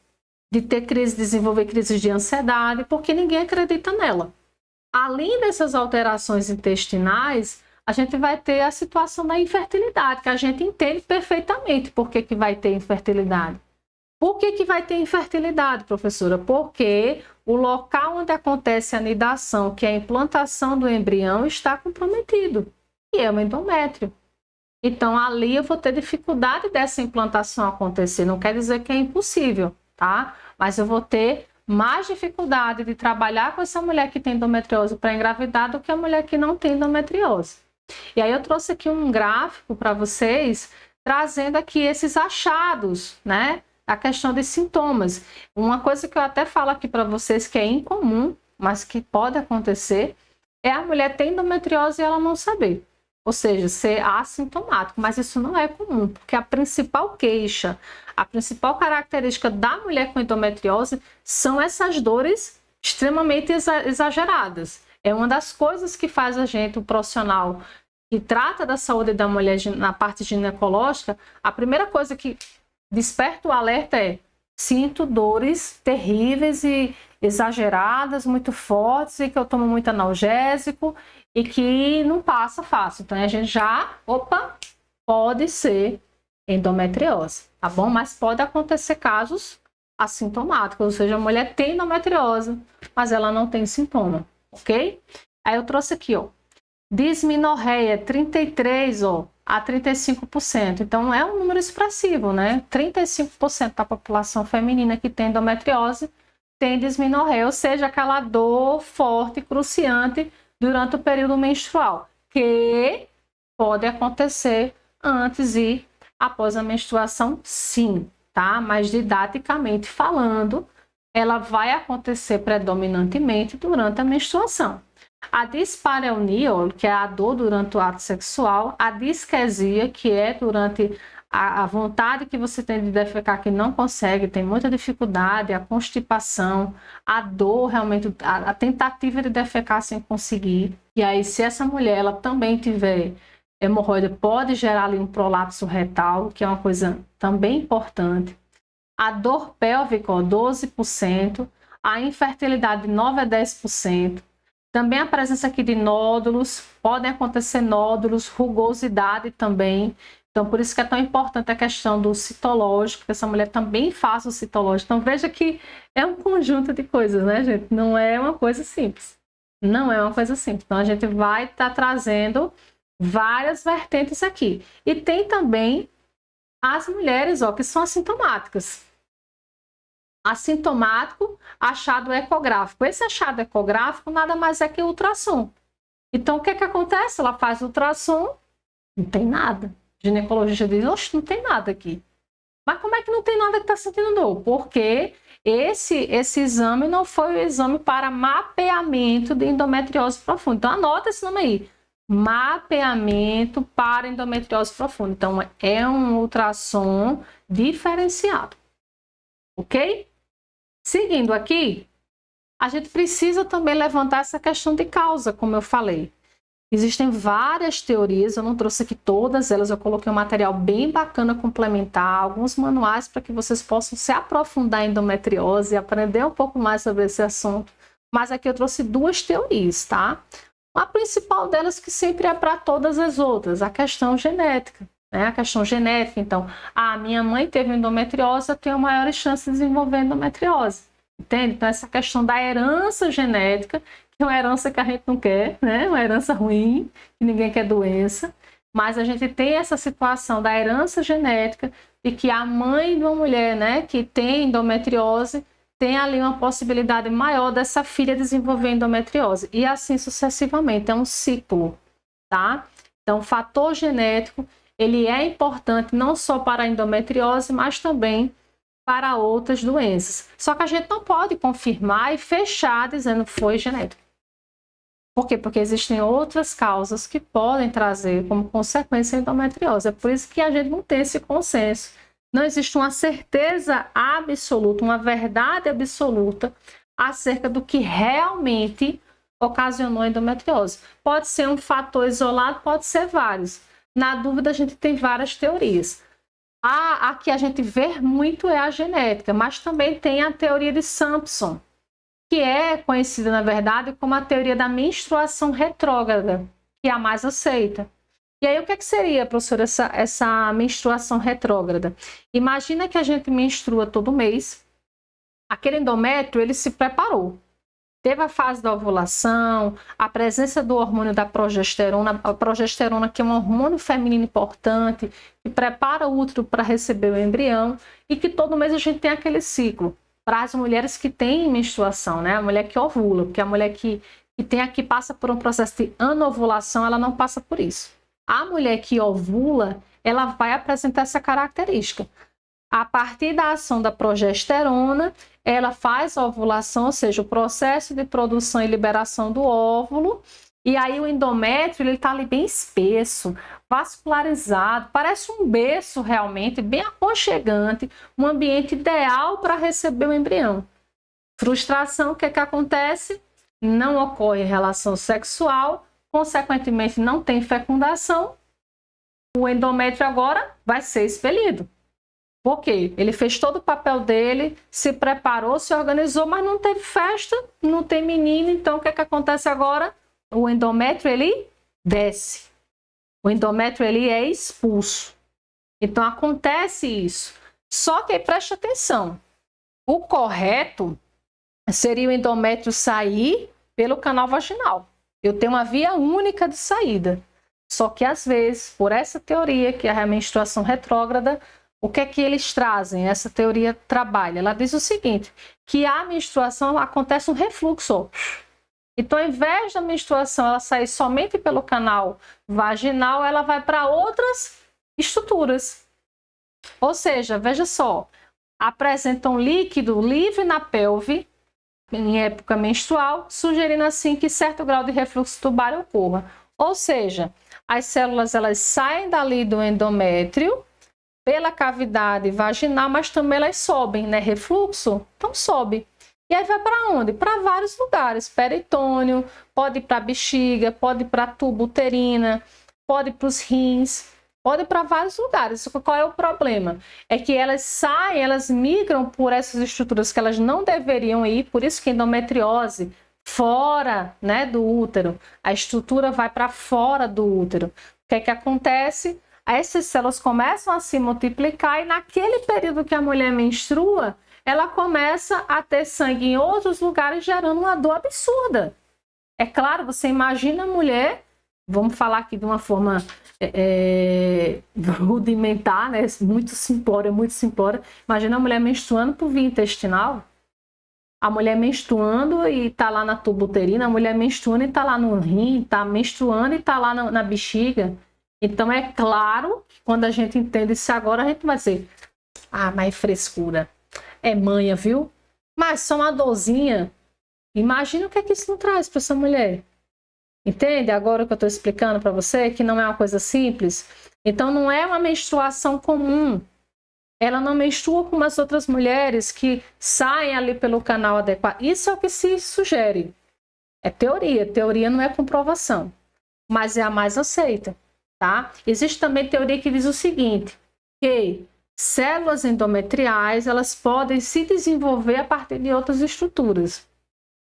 Speaker 1: De ter crise, desenvolver crises de ansiedade, porque ninguém acredita nela. Além dessas alterações intestinais, a gente vai ter a situação da infertilidade, que a gente entende perfeitamente por que vai ter infertilidade. Por que vai ter infertilidade, professora? Porque o local onde acontece a nidação, que é a implantação do embrião, está comprometido, e é o endométrio. Então, ali eu vou ter dificuldade dessa implantação acontecer. Não quer dizer que é impossível, tá? Mas eu vou ter mais dificuldade de trabalhar com essa mulher que tem endometriose para engravidar do que a mulher que não tem endometriose. E aí eu trouxe aqui um gráfico para vocês, trazendo aqui esses achados, né? A questão de sintomas. Uma coisa que eu até falo aqui para vocês que é incomum, mas que pode acontecer, é a mulher ter endometriose e ela não saber. Ou seja, ser assintomático, mas isso não é comum, porque a principal queixa, a principal característica da mulher com endometriose são essas dores extremamente exageradas. É uma das coisas que faz a gente, o profissional que trata da saúde da mulher na parte ginecológica, a primeira coisa que desperta o alerta é: sinto dores terríveis e exageradas, muito fortes, e que eu tomo muito analgésico e que não passa fácil. Então a gente já, pode ser endometriose, tá bom? Mas pode acontecer casos assintomáticos, ou seja, a mulher tem endometriose, mas ela não tem sintoma, ok? Aí eu trouxe aqui, ó, dismenorreia 33, a 35%. Então é um número expressivo, né? 35% da população feminina que tem endometriose tem dismenorreia, ou seja, aquela dor forte, cruciante durante o período menstrual, que pode acontecer antes e após a menstruação, sim, tá? Mas didaticamente falando, ela vai acontecer predominantemente durante a menstruação. A dispareunia, que é a dor durante o ato sexual, a disquesia, que é durante a vontade que você tem de defecar que não consegue, tem muita dificuldade, a constipação, a dor realmente, a tentativa de defecar sem conseguir. E aí, se essa mulher ela também tiver hemorroida, pode gerar ali um prolapso retal, que é uma coisa também importante. A dor pélvica, 12%, a infertilidade 9 a 10%. Também a presença aqui de nódulos, podem acontecer nódulos, rugosidade também. Então, por isso que é tão importante a questão do citológico, que essa mulher também faça o citológico. Então, veja que é um conjunto de coisas, né, gente? Não é uma coisa simples. Não é uma coisa simples. Então, a gente vai estar trazendo várias vertentes aqui. E tem também as mulheres, que são assintomáticas. Assintomático, achado ecográfico. Esse achado ecográfico nada mais é que ultrassom. Então, o que acontece? Ela faz ultrassom, não tem nada. O ginecologista diz: oxe, não tem nada aqui. Mas como é que não tem nada que está sentindo dor? Porque esse exame não foi o exame para mapeamento de endometriose profunda. Então, anota esse nome aí. Mapeamento para endometriose profunda. Então, é um ultrassom diferenciado. Ok? Seguindo aqui, a gente precisa também levantar essa questão de causa, como eu falei. Existem várias teorias, eu não trouxe aqui todas elas, eu coloquei um material bem bacana complementar, alguns manuais para que vocês possam se aprofundar em endometriose e aprender um pouco mais sobre esse assunto. Mas aqui eu trouxe duas teorias, tá? A principal delas, que sempre é para todas as outras, a questão genética. A questão genética, então, minha mãe teve endometriose, eu tenho maiores chances de desenvolver endometriose, entende? Então, essa questão da herança genética, que é uma herança que a gente não quer, né? Uma herança ruim, que ninguém quer doença, mas a gente tem essa situação da herança genética e que a mãe de uma mulher, né, que tem endometriose, tem ali uma possibilidade maior dessa filha desenvolver endometriose, e assim sucessivamente, é um ciclo, tá? Então, o fator genético, ele é importante não só para a endometriose, mas também para outras doenças. Só que a gente não pode confirmar e fechar dizendo que foi genético. Por quê? Porque existem outras causas que podem trazer como consequência a endometriose. É por isso que a gente não tem esse consenso. Não existe uma certeza absoluta, uma verdade absoluta acerca do que realmente ocasionou a endometriose. Pode ser um fator isolado, pode ser vários. Na dúvida, a gente tem várias teorias. A que a gente vê muito é a genética, mas também tem a teoria de Sampson, que é conhecida, na verdade, como a teoria da menstruação retrógrada, que é a mais aceita. E aí, o que seria, professora, essa menstruação retrógrada? Imagina que a gente menstrua todo mês, aquele endométrio, ele se preparou. Teve a fase da ovulação, a presença do hormônio da progesterona, a progesterona, que é um hormônio feminino importante, que prepara o útero para receber o embrião, e que todo mês a gente tem aquele ciclo. para as mulheres que têm menstruação, né? A mulher que ovula, porque a mulher que passa por um processo de anovulação, ela não passa por isso. A mulher que ovula, ela vai apresentar essa característica. A partir da ação da progesterona, ela faz a ovulação, ou seja, o processo de produção e liberação do óvulo, e aí o endométrio, ele está ali bem espesso, vascularizado, parece um berço realmente, bem aconchegante, um ambiente ideal para receber o embrião. Frustração, o que acontece? Não ocorre relação sexual, consequentemente não tem fecundação, o endométrio agora vai ser expelido. Por quê? Ele fez todo o papel dele, se preparou, se organizou, mas não teve festa, não tem menino, então o que acontece agora? O endométrio, ele desce. O endométrio, ele é expulso. Então acontece isso. Só que preste atenção, o correto seria o endométrio sair pelo canal vaginal. Eu tenho uma via única de saída. Só que às vezes, por essa teoria, que é a menstruação retrógrada, o que é que eles trazem? Essa teoria trabalha. Ela diz o seguinte, que a menstruação acontece um refluxo. Então, ao invés da menstruação ela sair somente pelo canal vaginal, ela vai para outras estruturas. Ou seja, veja só, apresenta um líquido livre na pelve, em época menstrual, sugerindo assim que certo grau de refluxo tubário ocorra. Ou seja, as células elas saem dali do endométrio pela cavidade vaginal, mas também elas sobem, né? Refluxo, então sobe. E aí vai para onde? Para vários lugares, peritônio, pode ir para a bexiga, pode ir para a tuba uterina, pode ir para os rins, pode ir para vários lugares. Qual é o problema? É que elas saem, elas migram por essas estruturas que elas não deveriam ir, por isso que endometriose, fora, né, do útero, a estrutura vai para fora do útero. O que acontece? Essas células começam a se multiplicar e naquele período que a mulher menstrua, ela começa a ter sangue em outros lugares, gerando uma dor absurda. É claro, você imagina a mulher, vamos falar aqui de uma forma rudimentar, né? Muito simplória. Imagina a mulher menstruando por via intestinal. A mulher menstruando e está lá na tuba uterina, a mulher menstruando e está lá no rim, está menstruando e está lá na bexiga. Então é claro que quando a gente entende isso agora, a gente vai dizer, mas frescura. É manha, viu? Mas só uma dorzinha. Imagina o que é que isso não traz para essa mulher. Entende? Agora que eu estou explicando para você, que não é uma coisa simples. Então não é uma menstruação comum. Ela não menstrua como as outras mulheres que saem ali pelo canal adequado. Isso é o que se sugere. É teoria. Teoria não é comprovação. Mas é a mais aceita. Tá? Existe também teoria que diz o seguinte, que células endometriais elas podem se desenvolver a partir de outras estruturas.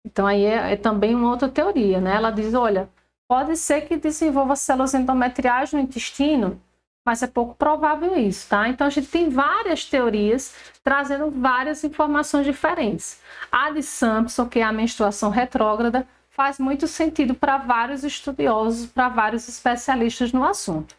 Speaker 1: Então aí é também uma outra teoria, né? Ela diz, olha, pode ser que desenvolva células endometriais no intestino, mas é pouco provável isso, tá? Então a gente tem várias teorias trazendo várias informações diferentes. A de Sampson, que é a menstruação retrógrada, faz muito sentido para vários estudiosos, para vários especialistas no assunto.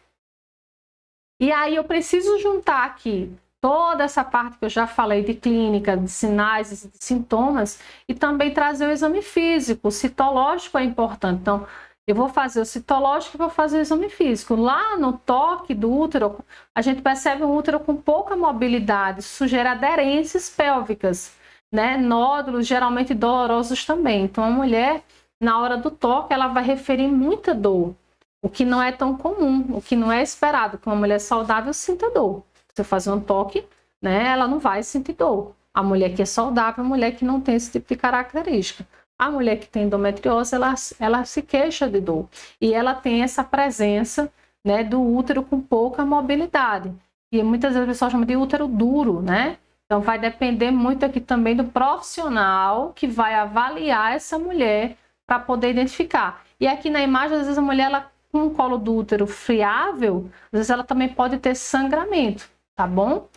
Speaker 1: E aí eu preciso juntar aqui toda essa parte que eu já falei de clínica, de sinais e de sintomas, e também trazer o exame físico. O citológico é importante. Então, eu vou fazer o citológico e vou fazer o exame físico. Lá no toque do útero, a gente percebe um útero com pouca mobilidade, sugere aderências pélvicas, né? Nódulos geralmente dolorosos também. Então, a mulher, na hora do toque, ela vai referir muita dor, o que não é tão comum, o que não é esperado, que uma mulher saudável sinta dor. Se eu fazer um toque, né, ela não vai sentir dor. A mulher que é saudável, a mulher que não tem esse tipo de característica. A mulher que tem endometriose, ela se queixa de dor. E ela tem essa presença, né, do útero com pouca mobilidade. E muitas vezes a pessoa chama de útero duro, né? Então vai depender muito aqui também do profissional que vai avaliar essa mulher para poder identificar. E aqui na imagem, às vezes a mulher ela, com o colo do útero friável, às vezes ela também pode ter sangramento, tá bom?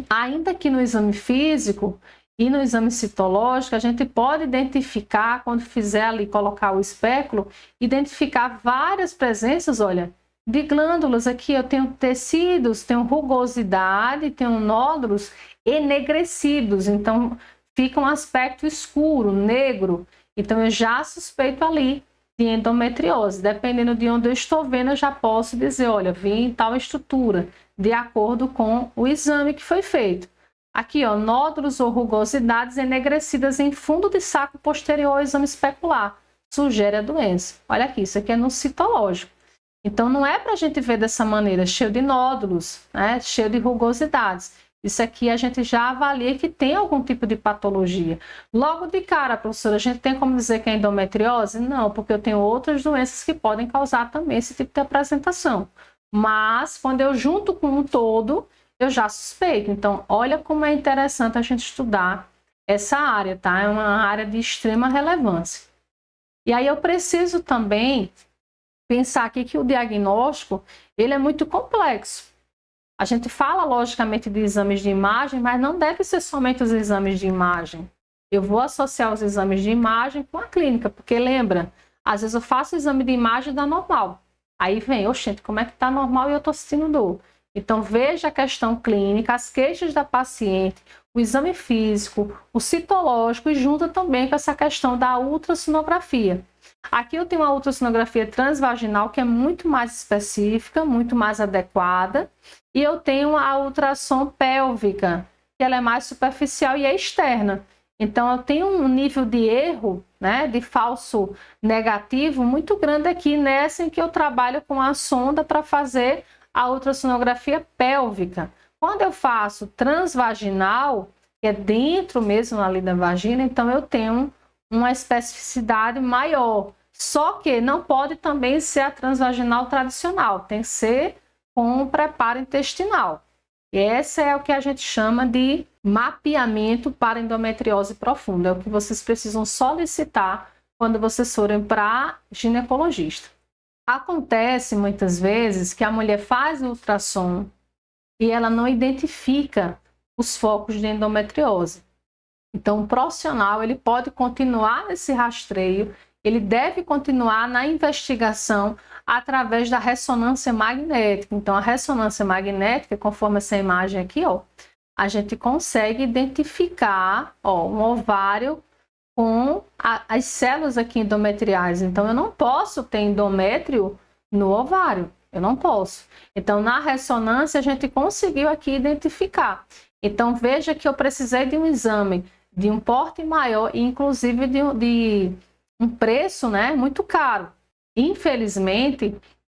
Speaker 1: Ainda que no exame físico e no exame citológico, a gente pode identificar, quando fizer ali, colocar o espéculo, identificar várias presenças, olha, de glândulas aqui. Eu tenho tecidos, tenho rugosidade, tenho nódulos enegrecidos, então fica um aspecto escuro, negro, então eu já suspeito ali de endometriose. Dependendo de onde eu estou vendo, eu já posso dizer, olha, vi em tal estrutura, de acordo com o exame que foi feito. Aqui, ó, nódulos ou rugosidades enegrecidas em fundo de saco posterior ao exame especular, sugere a doença. Olha aqui, isso aqui é no citológico. Então, não é para a gente ver dessa maneira, cheio de nódulos, né, cheio de rugosidades. Isso aqui a gente já avalia que tem algum tipo de patologia. Logo de cara, professora, a gente tem como dizer que é endometriose? Não, porque eu tenho outras doenças que podem causar também esse tipo de apresentação. Mas, quando eu junto com um todo, eu já suspeito. Então, olha como é interessante a gente estudar essa área, tá? É uma área de extrema relevância. E aí eu preciso também pensar aqui que o diagnóstico, ele é muito complexo. A gente fala, logicamente, de exames de imagem, mas não deve ser somente os exames de imagem. Eu vou associar os exames de imagem com a clínica, porque lembra, às vezes eu faço o exame de imagem e dá normal. Aí vem, oxente, como é que está normal e eu estou sentindo dor? Então, veja a questão clínica, as queixas da paciente, o exame físico, o citológico e junta também com essa questão da ultrassonografia. Aqui eu tenho uma ultrassonografia transvaginal que é muito mais específica, muito mais adequada. E eu tenho a ultrassom pélvica, que ela é mais superficial e é externa. Então, eu tenho um nível de erro, né, de falso negativo muito grande aqui nessa em que eu trabalho com a sonda para fazer a ultrassonografia pélvica. Quando eu faço transvaginal, que é dentro mesmo ali da vagina, então eu tenho uma especificidade maior. Só que não pode também ser a transvaginal tradicional, tem que ser com o preparo intestinal. E esse é o que a gente chama de mapeamento para endometriose profunda. É o que vocês precisam solicitar quando vocês forem para ginecologista. Acontece muitas vezes que a mulher faz o ultrassom e ela não identifica os focos de endometriose. Então, o profissional ele pode continuar nesse rastreio, ele deve continuar na investigação através da ressonância magnética. Então, a ressonância magnética, conforme essa imagem aqui, ó, a gente consegue identificar, ó, um ovário com as células aqui endometriais. Então, eu não posso ter endométrio no ovário, eu não posso. Então, na ressonância, a gente conseguiu aqui identificar. Então, veja que eu precisei de um exame de um porte maior e, inclusive, de um preço, né, muito caro. Infelizmente,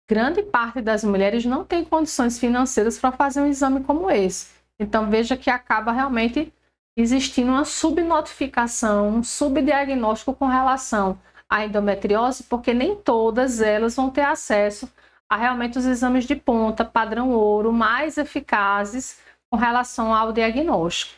Speaker 1: grande parte das mulheres não tem condições financeiras para fazer um exame como esse. Então, veja que acaba realmente existindo uma subnotificação, um subdiagnóstico com relação à endometriose, porque nem todas elas vão ter acesso a realmente os exames de ponta, padrão ouro, mais eficazes com relação ao diagnóstico.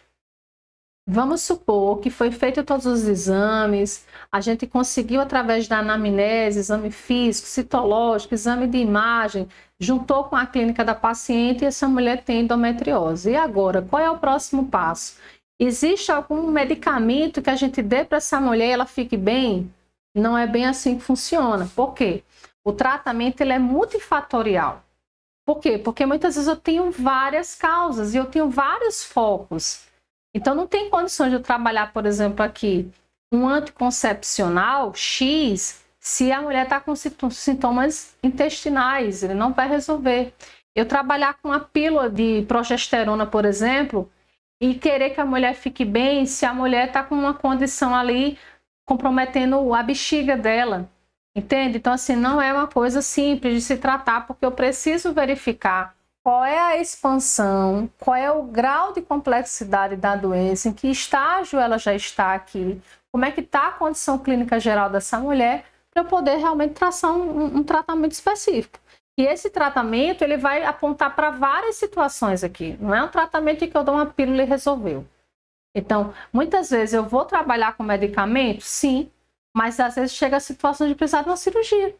Speaker 1: Vamos supor que foi feito todos os exames, a gente conseguiu através da anamnese, exame físico, citológico, exame de imagem, juntou com a clínica da paciente e essa mulher tem endometriose. E agora, qual é o próximo passo? Existe algum medicamento que a gente dê para essa mulher e ela fique bem? Não é bem assim que funciona. Por quê? O tratamento ele é multifatorial. Por quê? Porque muitas vezes eu tenho várias causas e eu tenho vários focos. Então, não tem condições de eu trabalhar, por exemplo, aqui, um anticoncepcional X, se a mulher está com sintomas intestinais, ele não vai resolver. Eu trabalhar com a pílula de progesterona, por exemplo, e querer que a mulher fique bem, se a mulher está com uma condição ali comprometendo a bexiga dela, entende? Então, assim, não é uma coisa simples de se tratar, porque eu preciso verificar qual é a expansão, qual é o grau de complexidade da doença, em que estágio ela já está aqui, como é que está a condição clínica geral dessa mulher, para eu poder realmente traçar um tratamento específico. E esse tratamento ele vai apontar para várias situações aqui, não é um tratamento em que eu dou uma pílula e resolveu. Então, muitas vezes eu vou trabalhar com medicamento, sim, mas às vezes chega a situação de precisar de uma cirurgia.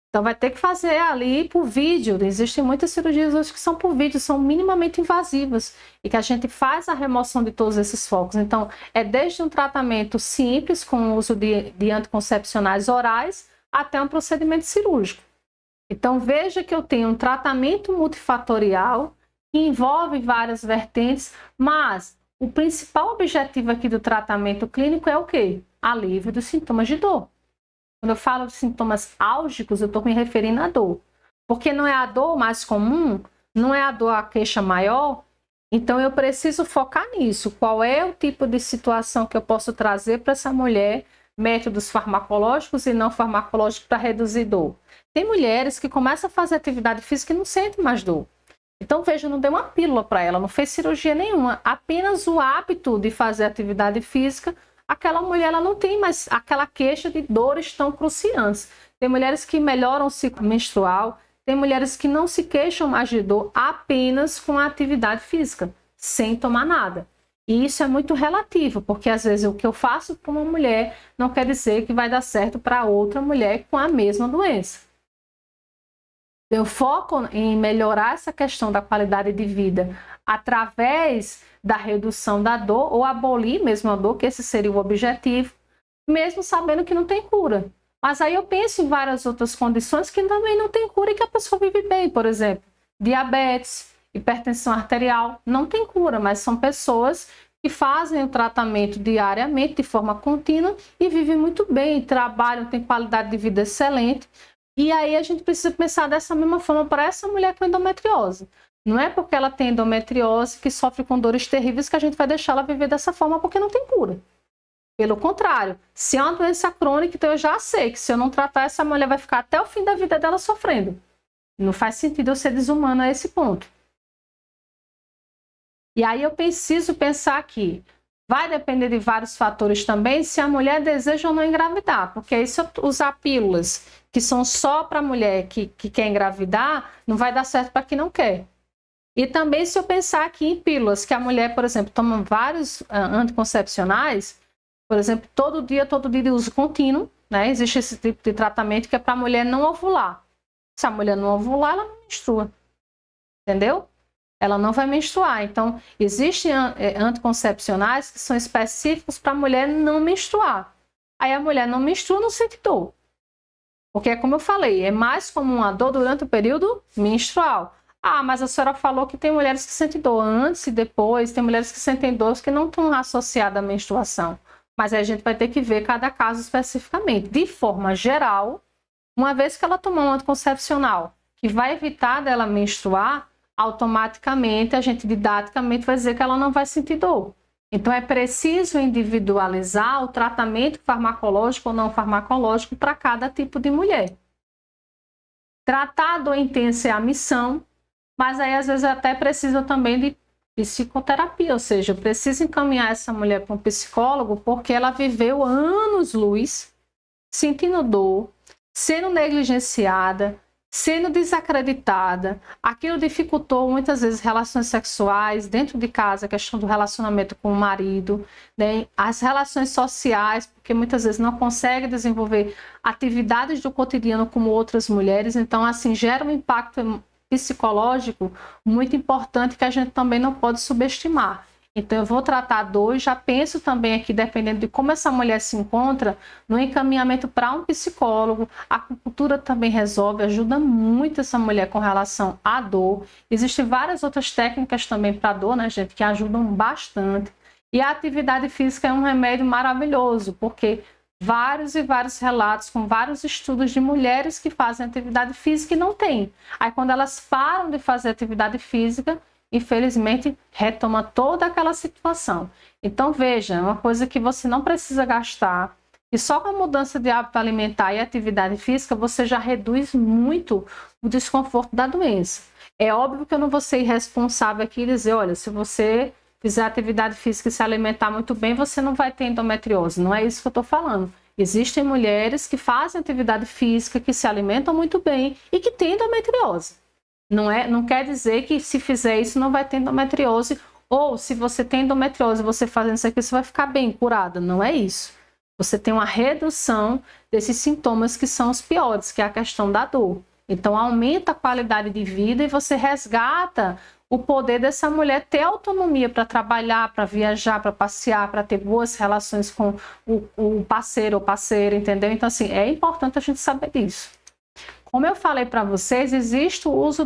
Speaker 1: Então, vai ter que fazer ali por vídeo. Existem muitas cirurgias hoje que são por vídeo, são minimamente invasivas e que a gente faz a remoção de todos esses focos. Então, é desde um tratamento simples, com o uso de anticoncepcionais orais, até um procedimento cirúrgico. Então, veja que eu tenho um tratamento multifatorial que envolve várias vertentes, mas o principal objetivo aqui do tratamento clínico é o quê? Alívio dos sintomas de dor. Quando eu falo de sintomas álgicos, eu estou me referindo à dor. Porque não é a dor mais comum, não é a dor a queixa maior, então eu preciso focar nisso. Qual é o tipo de situação que eu posso trazer para essa mulher, métodos farmacológicos e não farmacológicos para reduzir dor. Tem mulheres que começam a fazer atividade física e não sentem mais dor. Então, veja, não deu uma pílula para ela, não fez cirurgia nenhuma, apenas o hábito de fazer atividade física, aquela mulher ela não tem mais aquela queixa de dores tão cruciantes. Tem mulheres que melhoram o ciclo menstrual, tem mulheres que não se queixam mais de dor apenas com a atividade física, sem tomar nada. E isso é muito relativo, porque às vezes o que eu faço para uma mulher não quer dizer que vai dar certo para outra mulher com a mesma doença. Eu foco em melhorar essa questão da qualidade de vida através da redução da dor ou abolir mesmo a dor, que esse seria o objetivo, mesmo sabendo que não tem cura. Mas aí eu penso em várias outras condições que também não tem cura e que a pessoa vive bem, por exemplo, diabetes, hipertensão arterial, não tem cura, mas são pessoas que fazem o tratamento diariamente, de forma contínua e vivem muito bem, trabalham, têm qualidade de vida excelente. E aí a gente precisa pensar dessa mesma forma para essa mulher com endometriose. Não é porque ela tem endometriose que sofre com dores terríveis que a gente vai deixar ela viver dessa forma porque não tem cura. Pelo contrário, se é uma doença crônica, então eu já sei que se eu não tratar, essa mulher vai ficar até o fim da vida dela sofrendo. Não faz sentido eu ser desumana a esse ponto. E aí eu preciso pensar que vai depender de vários fatores também se a mulher deseja ou não engravidar. Porque aí se eu usar pílulas que são só para a mulher que quer engravidar, não vai dar certo para quem não quer. E também se eu pensar aqui em pílulas que a mulher, por exemplo, toma vários anticoncepcionais, por exemplo, todo dia de uso contínuo, né? Existe esse tipo de tratamento que é para a mulher não ovular. Se a mulher não ovular, ela não menstrua. Entendeu? Ela não vai menstruar. Então, existem anticoncepcionais que são específicos para a mulher não menstruar. Aí a mulher não menstrua, não sente dor. Porque, como eu falei, é mais comum a dor durante o período menstrual. Ah, mas a senhora falou que tem mulheres que sentem dor antes e depois, tem mulheres que sentem dores que não estão associadas à menstruação. Mas aí a gente vai ter que ver cada caso especificamente. De forma geral, uma vez que ela tomar um anticoncepcional que vai evitar dela menstruar, automaticamente a gente didaticamente vai dizer que ela não vai sentir dor. Então é preciso individualizar o tratamento farmacológico ou não farmacológico para cada tipo de mulher. Tratar a dor intensa é a missão, mas aí às vezes até precisa também de psicoterapia, ou seja, eu preciso encaminhar essa mulher para um psicólogo porque ela viveu anos-luz sentindo dor, sendo negligenciada, sendo desacreditada. Aquilo dificultou muitas vezes relações sexuais dentro de casa, a questão do relacionamento com o marido, né? As relações sociais, porque muitas vezes não consegue desenvolver atividades do cotidiano como outras mulheres, então assim gera um impacto psicológico muito importante que a gente também não pode subestimar. Então eu vou tratar a dor e já penso também aqui, dependendo de como essa mulher se encontra, no encaminhamento para um psicólogo. A acupuntura também resolve, ajuda muito essa mulher com relação à dor. Existem várias outras técnicas também para dor, né, gente, que ajudam bastante. E a atividade física é um remédio maravilhoso, porque vários e vários relatos com vários estudos de mulheres que fazem atividade física e não têm. Aí quando elas param de fazer atividade física, infelizmente retoma toda aquela situação. Então veja, é uma coisa que você não precisa gastar, e só com a mudança de hábito alimentar e atividade física você já reduz muito o desconforto da doença. É óbvio que eu não vou ser irresponsável aqui e dizer, olha, se você fizer atividade física e se alimentar muito bem, você não vai ter endometriose. Não é isso que eu estou falando. Existem mulheres que fazem atividade física, que se alimentam muito bem e que têm endometriose. Não quer dizer que se fizer isso não vai ter endometriose, ou se você tem endometriose, você fazendo isso aqui, você vai ficar bem curada. Não é isso. Você tem uma redução desses sintomas que são os piores, que é a questão da dor. Então aumenta a qualidade de vida e você resgata o poder dessa mulher ter autonomia para trabalhar, para viajar, para passear, para ter boas relações com o parceiro ou parceira, entendeu? Então assim, é importante a gente saber disso. Como eu falei para vocês, existe o uso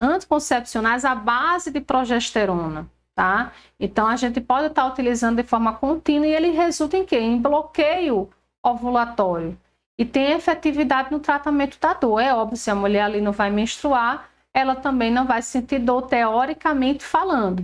Speaker 1: anticoncepcionais à base de progesterona, tá? Então, a gente pode estar utilizando de forma contínua e ele resulta em quê? Em bloqueio ovulatório. E tem efetividade no tratamento da dor. É óbvio, se a mulher ali não vai menstruar, ela também não vai sentir dor, teoricamente falando.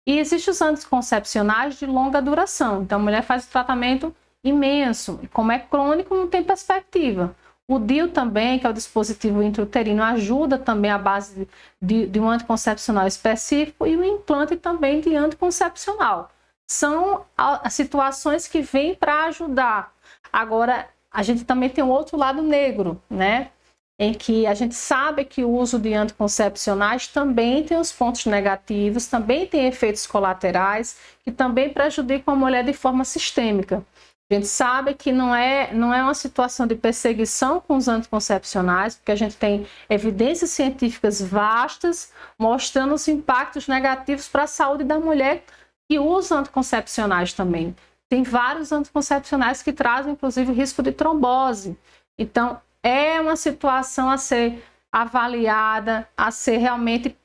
Speaker 1: E existem os anticoncepcionais de longa duração. Então, a mulher faz o tratamento imenso. E como é crônico, não tem perspectiva. O DIU também, que é o dispositivo intrauterino, ajuda também a base de um anticoncepcional específico e o implante também de anticoncepcional. São as situações que vêm para ajudar. Agora, a gente também tem um outro lado negro, né? Em que a gente sabe que o uso de anticoncepcionais também tem os pontos negativos, também tem efeitos colaterais, que também prejudicam a mulher de forma sistêmica. A gente sabe que não é uma situação de perseguição com os anticoncepcionais, porque a gente tem evidências científicas vastas mostrando os impactos negativos para a saúde da mulher que usa anticoncepcionais também. Tem vários anticoncepcionais que trazem, inclusive, risco de trombose. Então, é uma situação a ser avaliada, a ser realmente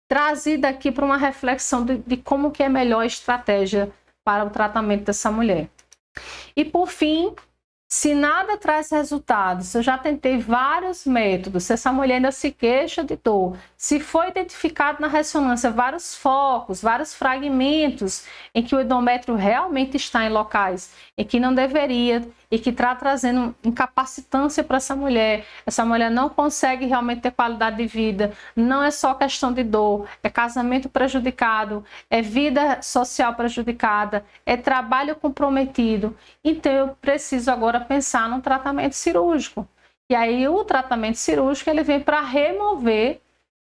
Speaker 1: trazida aqui para uma reflexão de como que é a melhor estratégia para o tratamento dessa mulher. E por fim, se nada traz resultados, eu já tentei vários métodos, se essa mulher ainda se queixa de dor, se foi identificado na ressonância vários focos, vários fragmentos em que o endométrio realmente está em locais em que não deveria e que está trazendo incapacitância para essa mulher não consegue realmente ter qualidade de vida, não é só questão de dor, é casamento prejudicado, é vida social prejudicada, é trabalho comprometido, então eu preciso agora pensar num tratamento cirúrgico. E aí o tratamento cirúrgico ele vem para remover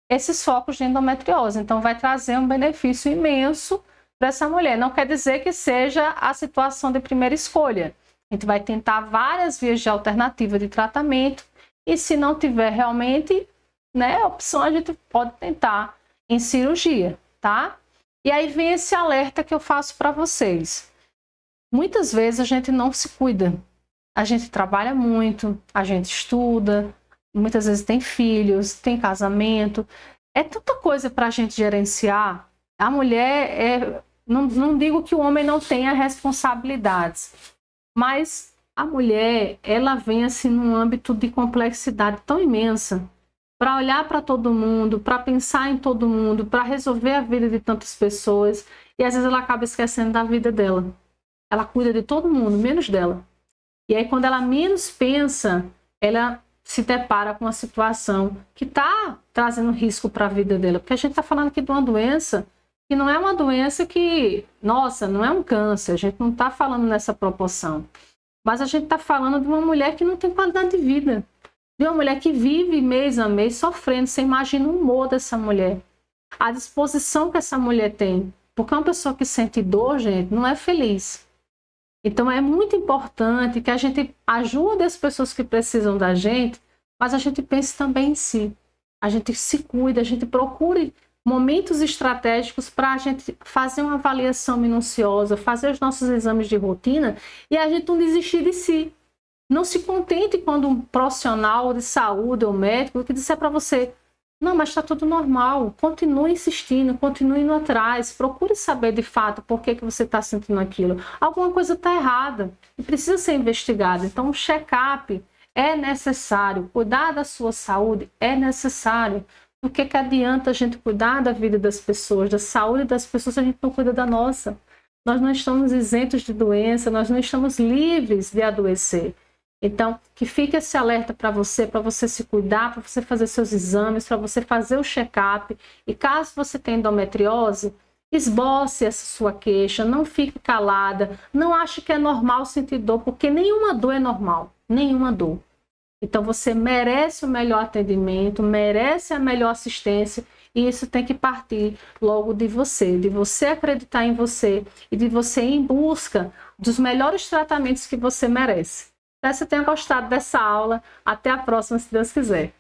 Speaker 1: esses focos de endometriose, então vai trazer um benefício imenso para essa mulher. Não quer dizer que seja a situação de primeira escolha. A gente vai tentar várias vias de alternativa de tratamento e se não tiver realmente, né, opção, a gente pode tentar em cirurgia, tá? E aí vem esse alerta que eu faço para vocês. Muitas vezes a gente não se cuida. A gente trabalha muito, a gente estuda, muitas vezes tem filhos, tem casamento. É tanta coisa para a gente gerenciar. A mulher, não digo que o homem não tenha responsabilidades, mas a mulher, ela vem assim num âmbito de complexidade tão imensa para olhar para todo mundo, para pensar em todo mundo, para resolver a vida de tantas pessoas e às vezes ela acaba esquecendo da vida dela. Ela cuida de todo mundo, menos dela. E aí quando ela menos pensa, ela se depara com uma situação que está trazendo risco para a vida dela. Porque a gente está falando aqui de uma doença que não é uma doença que, nossa, não é um câncer. A gente não está falando nessa proporção. Mas a gente está falando de uma mulher que não tem qualidade de vida. De uma mulher que vive mês a mês sofrendo. Você imagina o humor dessa mulher. A disposição que essa mulher tem. Porque uma pessoa que sente dor, gente, não é feliz. Então é muito importante que a gente ajude as pessoas que precisam da gente, mas a gente pense também em si. A gente se cuida, a gente procure momentos estratégicos para a gente fazer uma avaliação minuciosa, fazer os nossos exames de rotina e a gente não desistir de si. Não se contente quando um profissional de saúde ou médico que disser para você: não, mas está tudo normal, continue insistindo, continue indo atrás, procure saber de fato por que você está sentindo aquilo. Alguma coisa está errada e precisa ser investigada. Então, um check-up é necessário, cuidar da sua saúde é necessário. O que adianta a gente cuidar da vida das pessoas, da saúde das pessoas, se a gente não cuida da nossa? Nós não estamos isentos de doença, nós não estamos livres de adoecer. Então, que fique esse alerta para você se cuidar, para você fazer seus exames, para você fazer o check-up. E caso você tenha endometriose, esboce essa sua queixa, não fique calada, não ache que é normal sentir dor, porque nenhuma dor é normal, nenhuma dor. Então, você merece o melhor atendimento, merece a melhor assistência, e isso tem que partir logo de você acreditar em você e de você ir em busca dos melhores tratamentos que você merece. Espero que você tenha gostado dessa aula. Até a próxima, se Deus quiser.